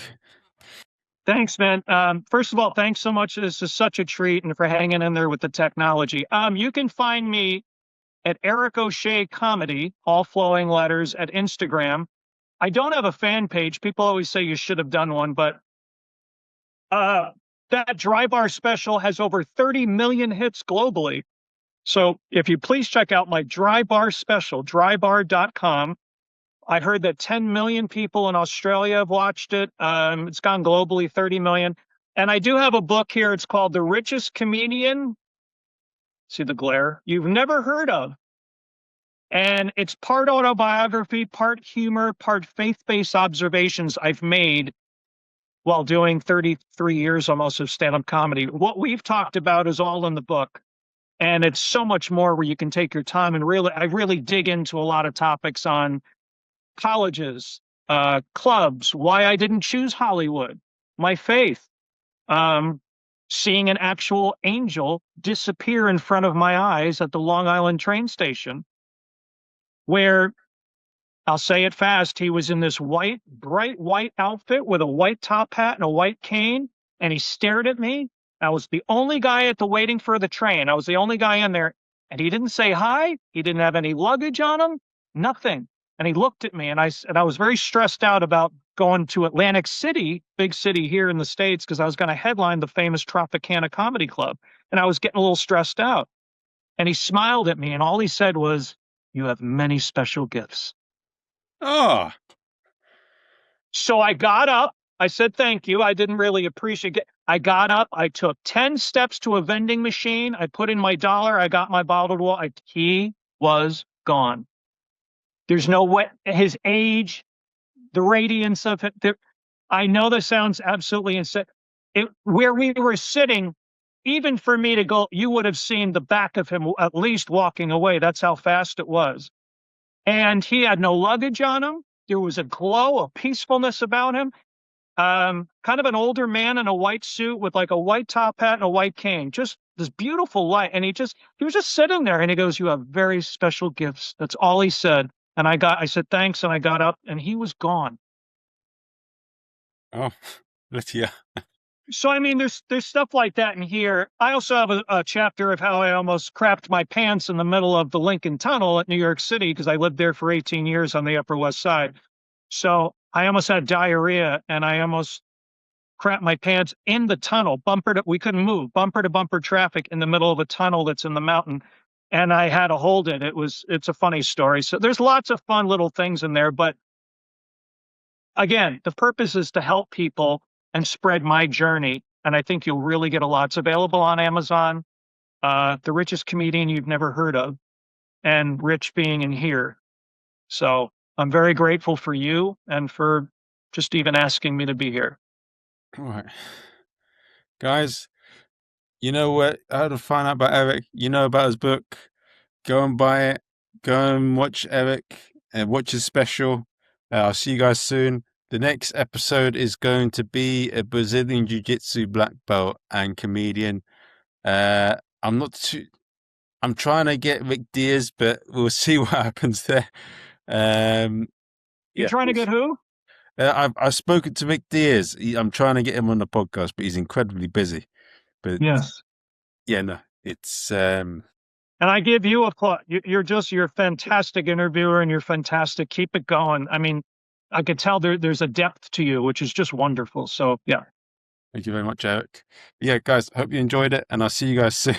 Thanks, man. First of all, thanks so much. This is such a treat, and for hanging in there with the technology. You can find me at Eric O'Shea Comedy, all flowing letters at Instagram. I don't have a fan page. People always say you should have done one, but uh, that dry bar special has over 30 million hits globally. So if you please check out my dry bar special, drybar.com. I heard that 10 million people in Australia have watched it. It's gone globally, 30 million. And I do have a book here. It's called The Richest Comedian. See the glare? You've never heard of. And it's part autobiography, part humor, part faith-based observations I've made while doing 33 years almost of stand-up comedy. What we've talked about is all in the book. And it's so much more where you can take your time and I really dig into a lot of topics on colleges, clubs, why I didn't choose Hollywood, my faith, um, seeing an actual angel disappear in front of my eyes at the Long Island train station, where I'll say it fast. He was in this bright white outfit with a white top hat and a white cane, and he stared at me. I was the only guy at the waiting for the train. I was the only guy in there, and he didn't say hi. He didn't have any luggage on him, nothing. And he looked at me, and I was very stressed out about going to Atlantic City, big city here in the States, because I was going to headline the famous Tropicana Comedy Club, and I was getting a little stressed out. And he smiled at me, and all he said was, "You have many special gifts." Oh, So I got up. I said, thank you. I didn't really appreciate it. I got up. I took 10 steps to a vending machine. I put in my dollar. I got my bottled water. He was gone. There's no way, his age, the radiance of it. I know this sounds absolutely insane. Where we were sitting, even for me to go, you would have seen the back of him at least walking away. That's how fast it was. And he had no luggage on him. There was a glow, a peacefulness about him. Kind of an older man in a white suit with like a white top hat and a white cane. Just this beautiful light. And he was just sitting there and he goes, "You have very special gifts." That's all he said. And I said, "Thanks." And I got up and he was gone. oh, let's yeah. So, I mean, there's stuff like that in here. I also have a chapter of how I almost crapped my pants in the middle of the Lincoln Tunnel at New York City because I lived there for 18 years on the Upper West Side. So I almost had diarrhea and I almost crapped my pants in the tunnel, we couldn't move, bumper to bumper traffic in the middle of a tunnel that's in the mountain. And I had to hold it. It's a funny story. So there's lots of fun little things in there. But again, the purpose is to help people and spread my journey. And I think you'll really get a lot. It's available on Amazon. The Richest Comedian You've Never Heard of, and Rich being in here. So I'm very grateful for you and for just even asking me to be here. All right, guys. You know what? How to find out about Eric? You know about his book. Go and buy it. go and watch Eric and watch his special. I'll see you guys soon. The next episode is going to be a Brazilian Jiu-Jitsu black belt and comedian. I'm not too. I'm trying to get Rick Diaz, but we'll see what happens there. Um, You yeah, trying to get who? I've spoken to Rick Diaz. I'm trying to get him on the podcast, but he's incredibly busy. But Yes. yeah, no, it's And I give you applause. You're a fantastic interviewer and you're fantastic. Keep it going. I mean, I could tell there's a depth to you, which is just wonderful. So yeah. Thank you very much, Eric. Yeah, guys, hope you enjoyed it, and I'll see you guys soon.